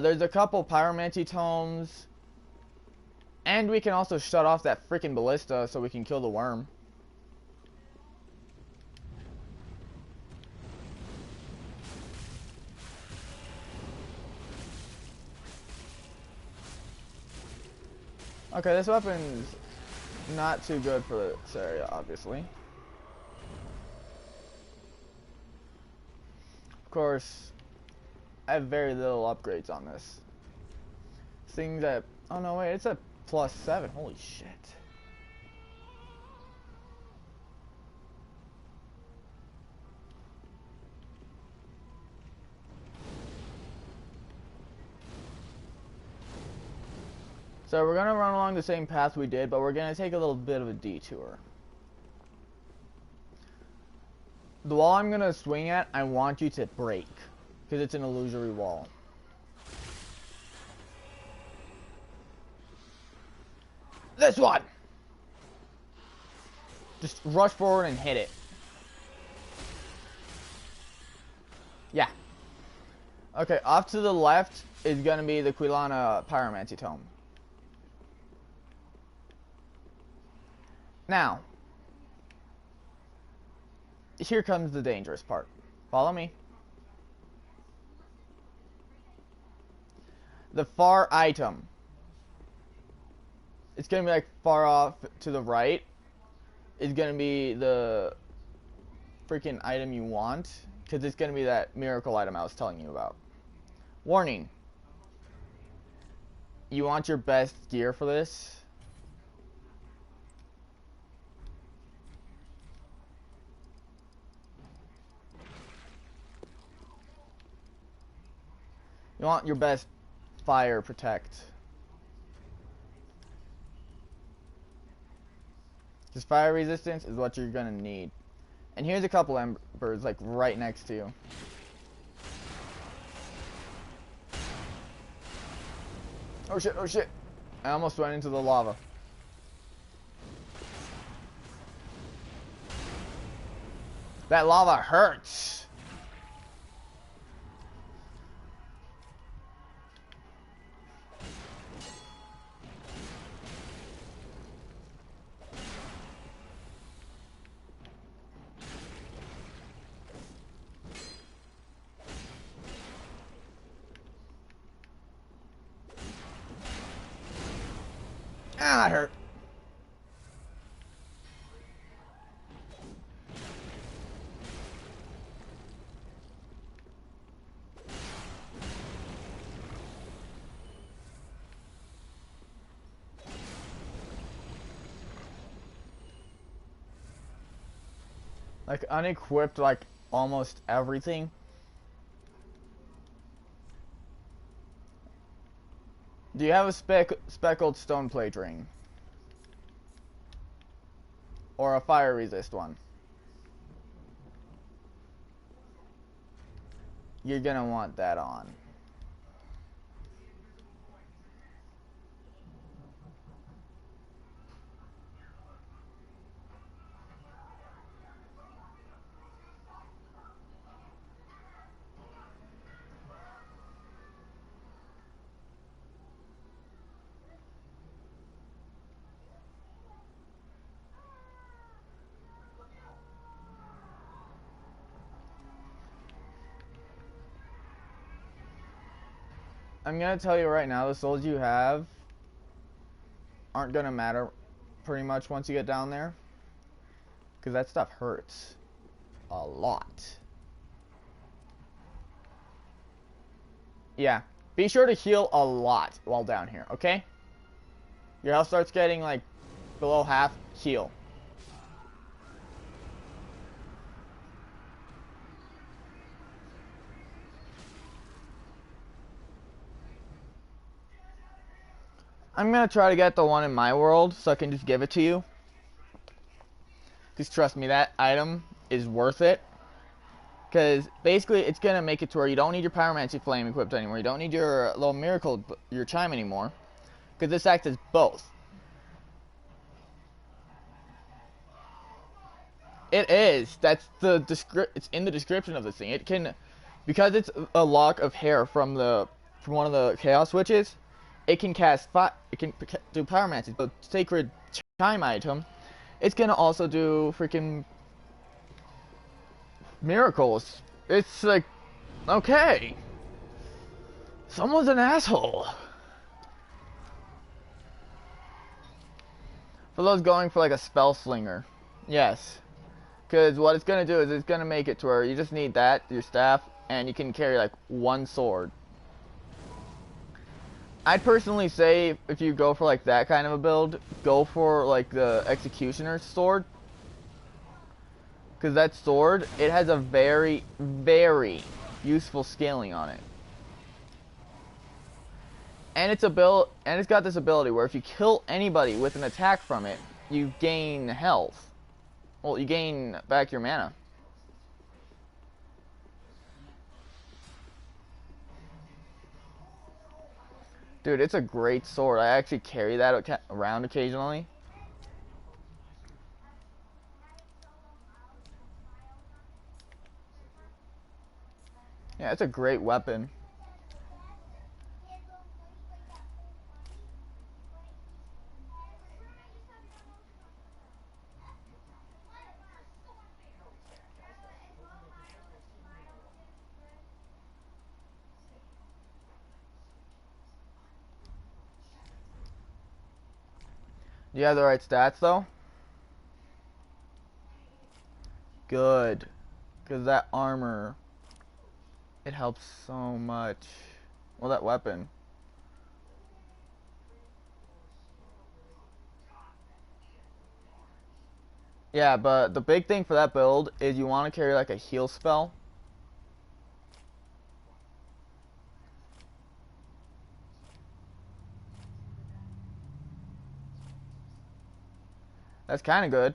There's a couple pyromancy tomes, and we can also shut off that freaking ballista so we can kill the worm. Okay, this weapon's not too good for this area, obviously. Of course, I have very little upgrades on this. Things that... Oh, no, wait, it's a +7. Holy shit. So we're going to run along the same path we did, but we're going to take a little bit of a detour. The wall I'm going to swing at, I want you to break. Because it's an illusory wall. This one! Just rush forward and hit it. Yeah. Okay, off to the left is going to be the Quilana Pyromancy Tome. Now, here comes the dangerous part. Follow me. The far item. It's going to be like far off to the right. Is going to be the freaking item you want. Because it's going to be that miracle item I was telling you about. Warning. You want your best gear for this. You want your best fire protect. Because fire resistance is what you're going to need. And here's a couple embers, like, right next to you. Oh shit, oh shit. I almost went into the lava. That lava hurts. Ah, that hurt. Like, unequipped, like, almost everything. Do you have a speckled stone plate ring? Or a fire resist one? You're gonna want that on. I'm gonna tell you right now, the souls you have aren't gonna matter pretty much once you get down there. Because that stuff hurts a lot. Yeah, be sure to heal a lot while down here, okay? Your health starts getting like below half, heal. I'm gonna try to get the one in my world so I can just give it to you. Because trust me, that item is worth it. Because basically it's gonna make it to where you don't need your pyromancy flame equipped anymore. You don't need your little miracle, your chime anymore. Because this acts as both. It is. That's the it's in the description of this thing. It can, because it's a lock of hair from one of the chaos switches. It can cast it can do pyromancy. The sacred chime item. It's gonna also do freaking miracles. It's like, okay, someone's an asshole. For those going for like a spell slinger, yes. Because what it's going to do is it's going to make it to where you just need that, your staff, and you can carry like one sword. I'd personally say if you go for like that kind of a build, go for like the Executioner's sword. Because that sword, it has a very, very useful scaling on it. And it's got this ability where if you kill anybody with an attack from it, you gain health. Well, you gain back your mana. Dude, it's a great sword. I actually carry that around occasionally. Yeah, it's a great weapon. Do you have the right stats, though? Good. Because that armor, it helps so much. Well, that weapon. Yeah, but the big thing for that build is you want to carry like a heal spell. That's kind of good.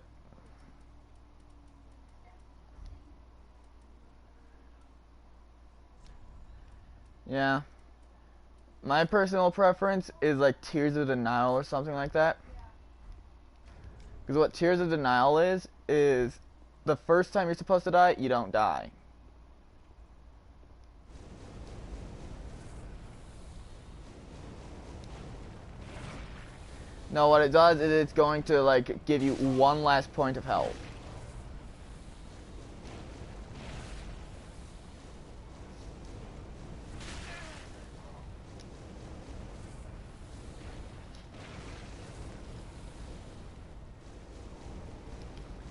Yeah. My personal preference is like Tears of Denial or something like that. Because what Tears of Denial is the first time you're supposed to die, you don't die. No, what it does is it's going to like give you one last point of health.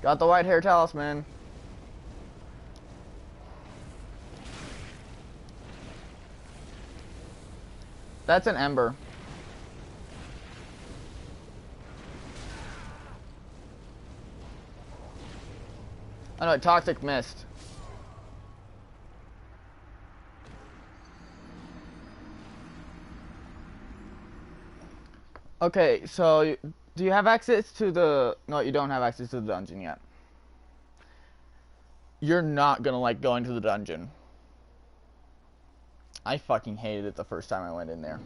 Got the white hair talisman. That's an ember. Oh no, toxic mist. Okay, so do you have access to the... No, you don't have access to the dungeon yet. You're not gonna like going to the dungeon. I fucking hated it the first time I went in there.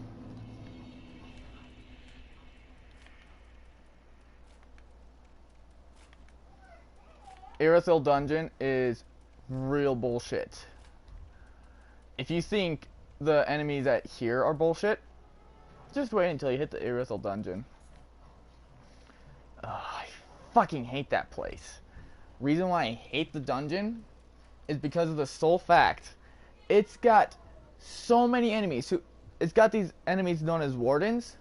Irithyll dungeon is real bullshit. If you think the enemies at here are bullshit, just wait until you hit the Irithyll dungeon. Ugh, I fucking hate that place. Reason why I hate the dungeon is because of the sole fact it's got so many enemies. It's got these enemies known as wardens.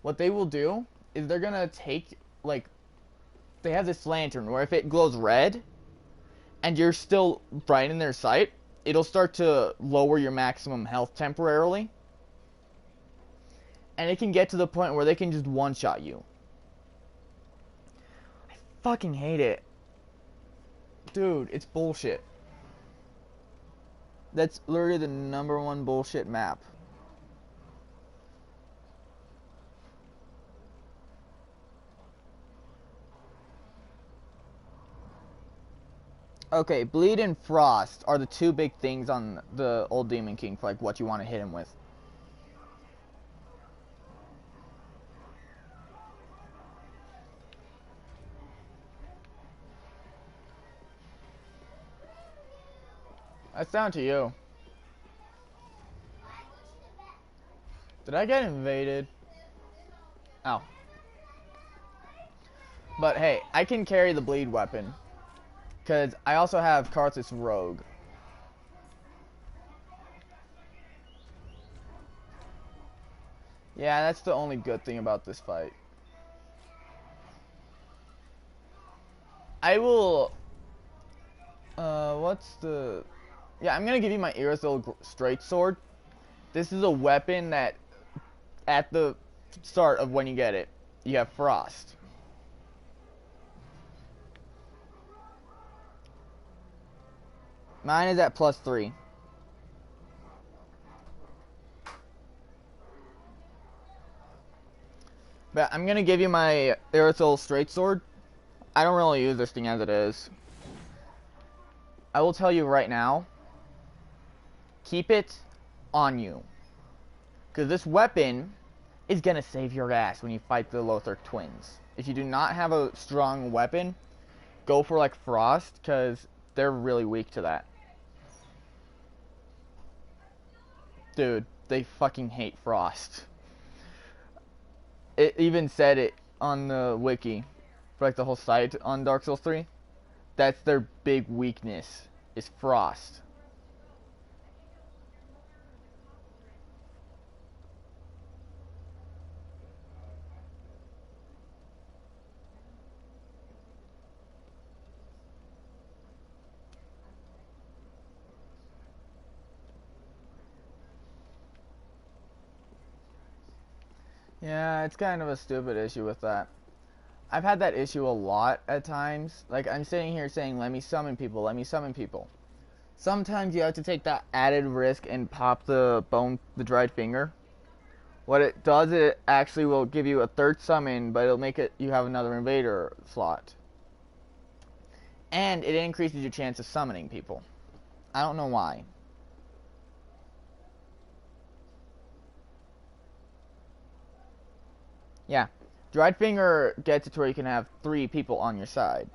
What they will do is they're gonna take, like, they have this lantern where if it glows red and you're still right in their sight, it'll start to lower your maximum health temporarily. And it can get to the point where they can just one-shot you. I fucking hate it. Dude, it's bullshit. That's literally the #1 bullshit map. Okay, Bleed and Frost are the two big things on the old Demon King for like what you want to hit him with. That's down to you. Did I get invaded? Oh. But hey, I can carry the bleed weapon. Because I also have Karthus Rogue. Yeah, that's the only good thing about this fight. I will... what's the... Yeah, I'm gonna give you my Irithyll Straight Sword. This is a weapon that, at the start of when you get it, you have Frost. Mine is at +3. But I'm gonna give you my Irithyll Straight Sword. I don't really use this thing as it is. I will tell you right now, keep it on you. Because this weapon is gonna save your ass when you fight the Lothar twins. If you do not have a strong weapon, go for like Frost, because they're really weak to that. Dude, they fucking hate Frost. It even said it on the wiki, for like the whole site on Dark Souls 3. That's their big weakness, is Frost. Yeah, it's kind of a stupid issue with that. I've had that issue a lot at times. Like, I'm sitting here saying, let me summon people, let me summon people. Sometimes you have to take that added risk and pop the dried finger. What it does, it actually will give you a third summon, but it'll make it you have another invader slot. And it increases your chance of summoning people. I don't know why. Yeah. Dried Finger gets it to where you can have 3 people on your side.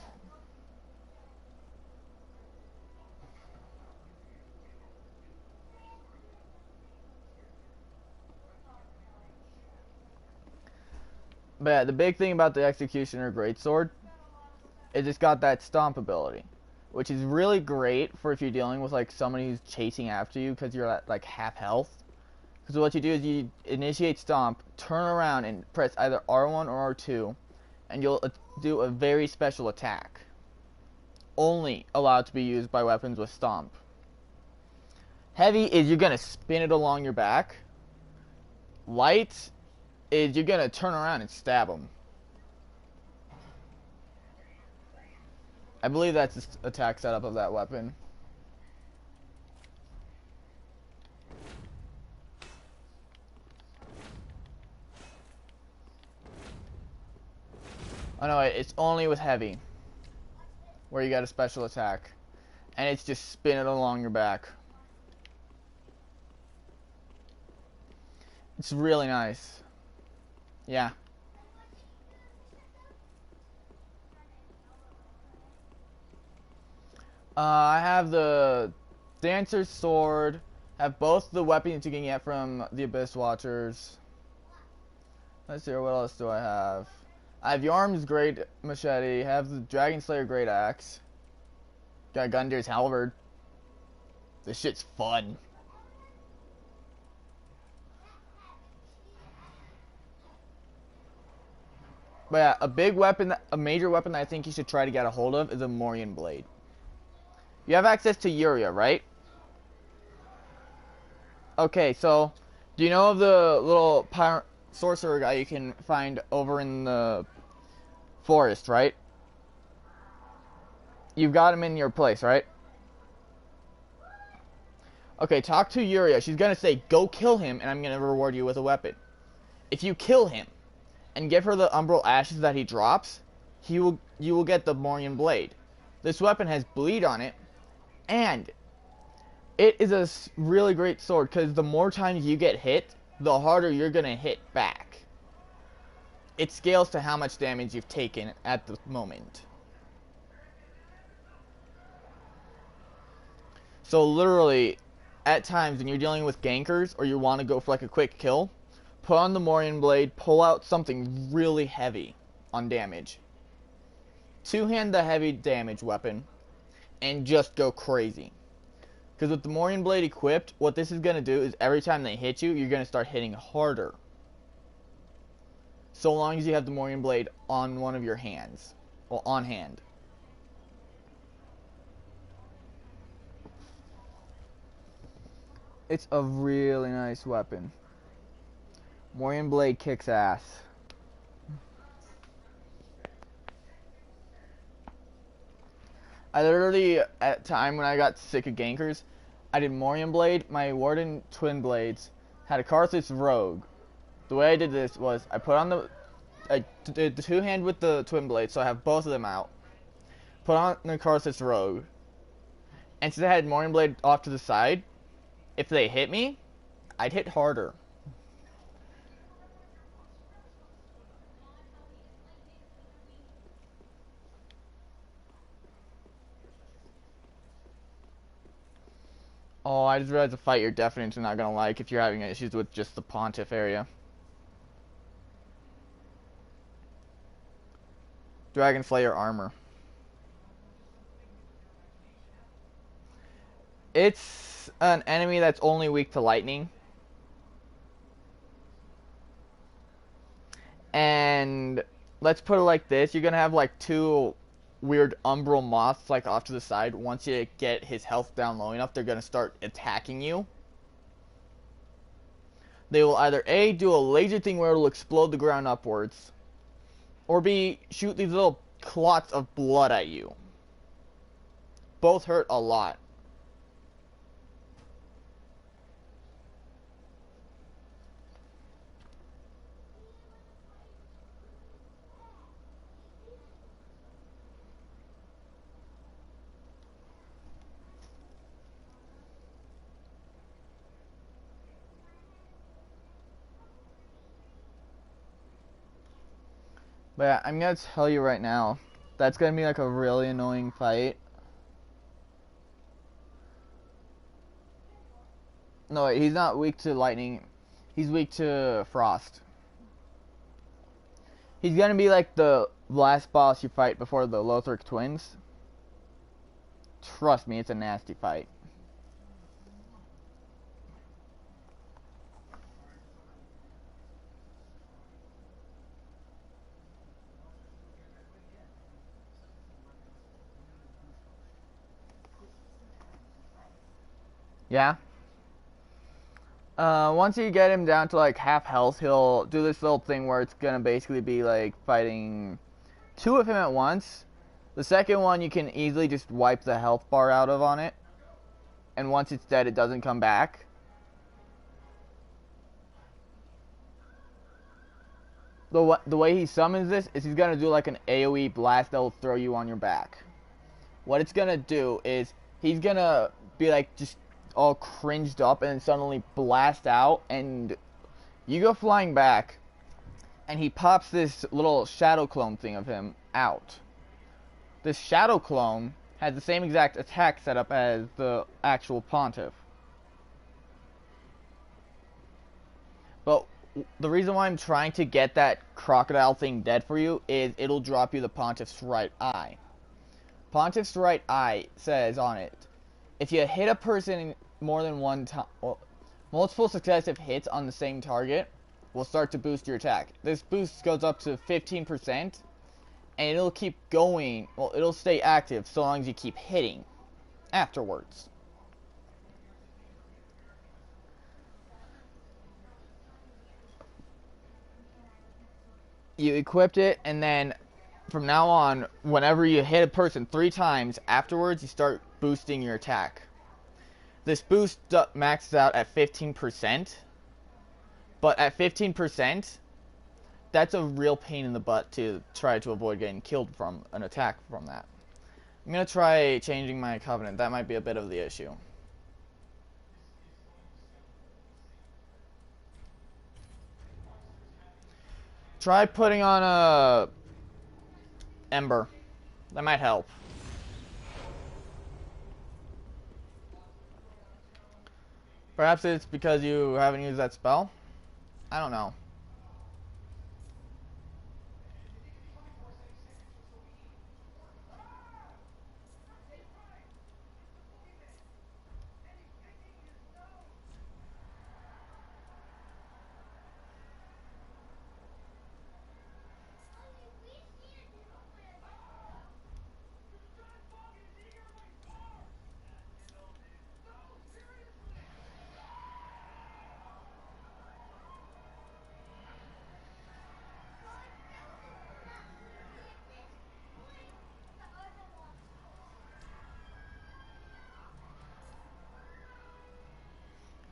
But yeah, the big thing about the Executioner Greatsword is it's got that stomp ability, which is really great for if you're dealing with like somebody who's chasing after you because you're at like half health. Because what you do is you initiate stomp, turn around and press either R1 or R2, and you'll do a very special attack. Only allowed to be used by weapons with stomp. Heavy is you're gonna spin it along your back. Light is you're gonna turn around and stab them. I believe that's the attack setup of that weapon. Oh no, it's only with heavy, where you got a special attack. And it's just spin it along your back. It's really nice. Yeah. I have the Dancer's Sword. Have both the weapons you can get from the Abyss Watchers. Let's see, what else do I have? I have Yorm's Great Machete. Have the Dragon Slayer Great Axe. Got Gundir's Halberd. This shit's fun. But yeah, a big weapon, a major weapon that I think you should try to get a hold of is a Morian Blade. You have access to Yuria, right? Okay, so do you know of the little sorcerer guy you can find over in the forest, right? You've got him in your place, right? Okay, talk to Yuria. She's gonna say, go kill him, and I'm gonna reward you with a weapon. If you kill him and give her the Umbral Ashes that he drops, you will get the Morian Blade. This weapon has bleed on it, and it is a really great sword, because the more times you get hit, the harder you're gonna hit back. It scales to how much damage you've taken at the moment. So literally, at times when you're dealing with gankers, or you want to go for like a quick kill, put on the Morian Blade, pull out something really heavy on damage. Two-hand the heavy damage weapon, and just go crazy. Because with the Morian Blade equipped, what this is going to do is every time they hit you, you're going to start hitting harder. So long as you have the Morian Blade on one of your hands. Well, on hand. It's a really nice weapon. Morian Blade kicks ass. I literally, at time when I got sick of gankers, I did Morian Blade, my Warden Twin Blades, had a Karthus Rogue. The way I did this was, I put on I did the two-hand with the Twin Blades, so I have both of them out. Put on the Karthus Rogue. And since I had Morian Blade off to the side, if they hit me, I'd hit harder. Oh, I just realized a fight you're definitely not gonna like if you're having issues with just the Pontiff area. Dragon Slayer armor. It's an enemy that's only weak to lightning. And let's put it like this, you're gonna have like two weird umbral moths like off to the side. Once you get his health down low enough, they're gonna start attacking you. They will either A, do a laser thing where it'll explode the ground upwards, or B, shoot these little clots of blood at you. Both hurt a lot. But yeah, I'm gonna tell you right now, that's gonna be like a really annoying fight. No, he's not weak to lightning. He's weak to frost. He's gonna be like the last boss you fight before the Lothric twins. Trust me, it's a nasty fight. Yeah. Once you get him down to like half health, he'll do this little thing where it's gonna basically be like fighting two of him at once, The second one you can easily just wipe the health bar out of on it, and once it's dead it doesn't come back. The way he summons this is he's gonna do like an AoE blast that will throw you on your back. What it's gonna do is he's gonna be like just all cringed up and then suddenly blast out and you go flying back and he pops this little shadow clone thing of him out. This shadow clone has the same exact attack setup as the actual Pontiff. But the reason why I'm trying to get that crocodile thing dead for you is it'll drop you the Pontiff's right eye. Pontiff's right eye says on it, if you hit a person more than one time, well, multiple successive hits on the same target will start to boost your attack. This boost goes up to 15%, and it'll keep going, well, it'll stay active so long as you keep hitting afterwards. You equipped it, and then from now on, whenever you hit a person 3 times afterwards, you start boosting your attack. This boost maxes out at 15%, but at 15%, that's a real pain in the butt to try to avoid getting killed from an attack from that. I'm going to try changing my covenant. That might be a bit of the issue. Try putting on a Ember. That might help. Perhaps it's because you haven't used that spell? I don't know.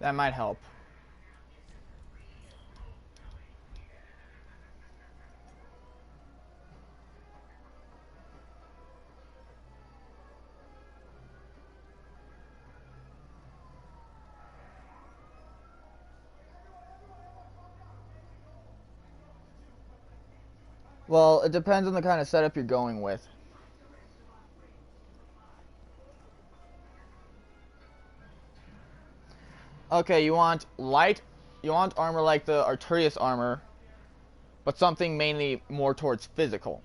That might help. Well, it depends on the kind of setup you're going with. Okay, you want armor like the Arturius armor, but something mainly more towards physical.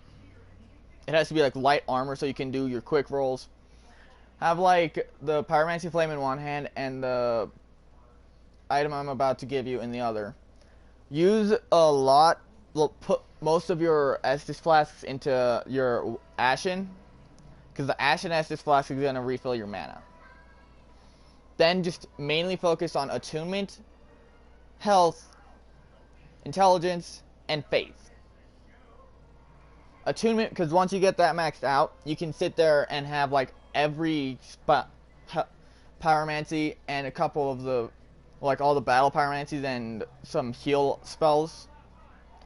It has to be like light armor so you can do your quick rolls. Have like the Pyromancy Flame in one hand and the item I'm about to give you in the other. Use a lot, put most of your Estus flasks into your Ashen, because the Ashen Estus flask is going to refill your mana. Then just mainly focus on attunement, health, intelligence, and faith. Attunement, because once you get that maxed out, you can sit there and have like every pyromancy and a couple of the, like all the battle pyromancies and some heal spells.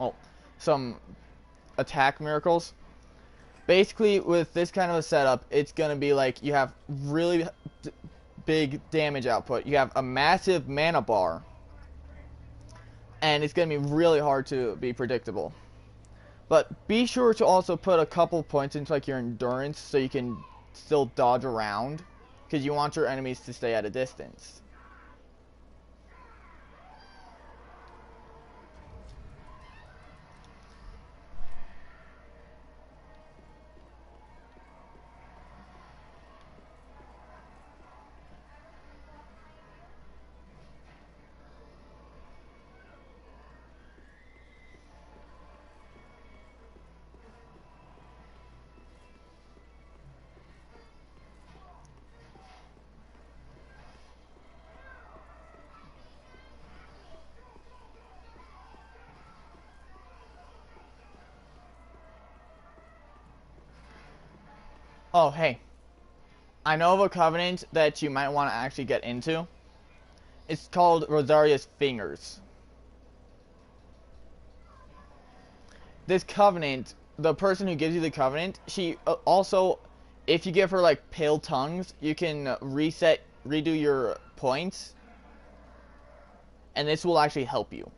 Well, some attack miracles. Basically, with this kind of a setup, it's going to be like you have really big damage output. You have a massive mana bar, and it's going to be really hard to be predictable. But be sure to also put a couple points into like your endurance so you can still dodge around, because you want your enemies to stay at a distance. Oh, hey. I know of a covenant that you might want to actually get into. It's called Rosaria's Fingers. This covenant, the person who gives you the covenant, she also, if you give her like pale tongues, you can redo your points, and this will actually help you.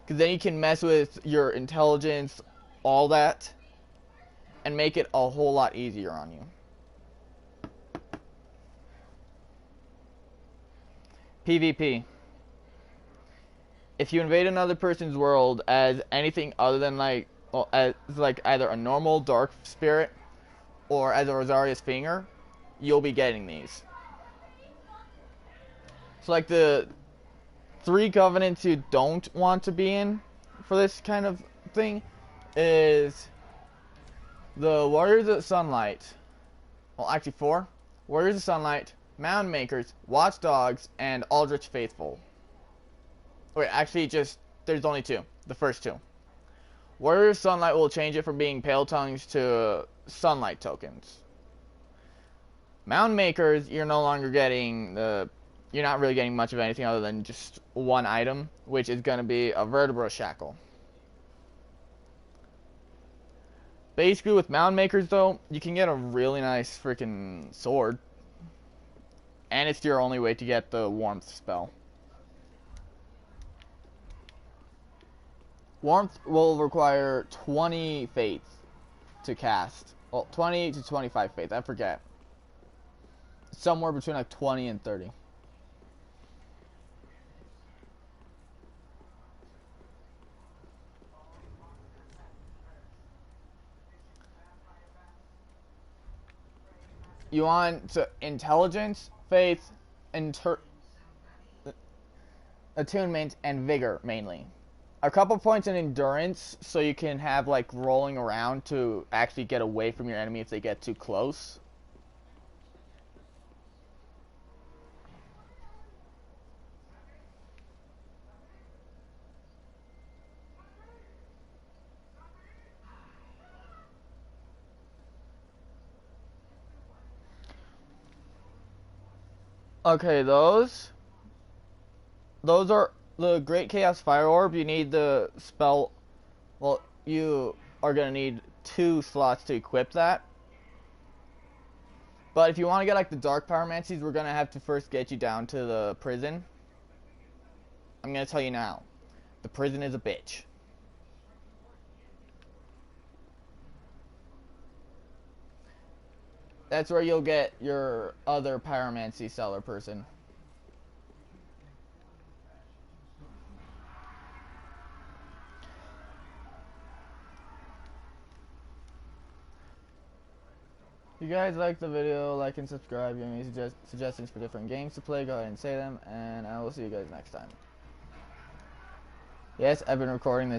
Because then you can mess with your intelligence, all that, and make it a whole lot easier on you. PvP. If you invade another person's world as anything other than like, well, as like either a normal dark spirit or as a Rosaria's Finger, you'll be getting these. So like the 3 covenants you don't want to be in for this kind of thing is the Warriors of Sunlight. Well, actually 4. Warriors of Sunlight, Mound Makers, Watchdogs, and Aldrich Faithful. Wait, actually just, there's only 2. The first 2. Warriors of Sunlight will change it from being Pale Tongues to Sunlight tokens. Mound Makers, you're no longer getting the... You're not really getting much of anything other than just 1 item, which is going to be a Vertebra Shackle. Basically, with Mound Makers, though, you can get a really nice freaking sword. And it's your only way to get the Warmth spell. Warmth will require 20 faith to cast. Well, 20 to 25 faith, I forget. Somewhere between like 20 and 30. You want intelligence, faith, attunement, and vigor mainly. A couple points in endurance so you can have like rolling around to actually get away from your enemy if they get too close. Okay, those are the Great Chaos Fire Orb. You need the spell. Well, you are gonna need 2 slots to equip that. But if you want to get like the Dark Pyromancies, we're gonna have to first get you down to the prison. I'm gonna tell you now, the prison is a bitch. That's where you'll get your other Pyromancy seller person. If you guys like the video, like and subscribe. You have any suggestions for different games to play, go ahead and say them, and I will see you guys next time. Yes, I've been recording this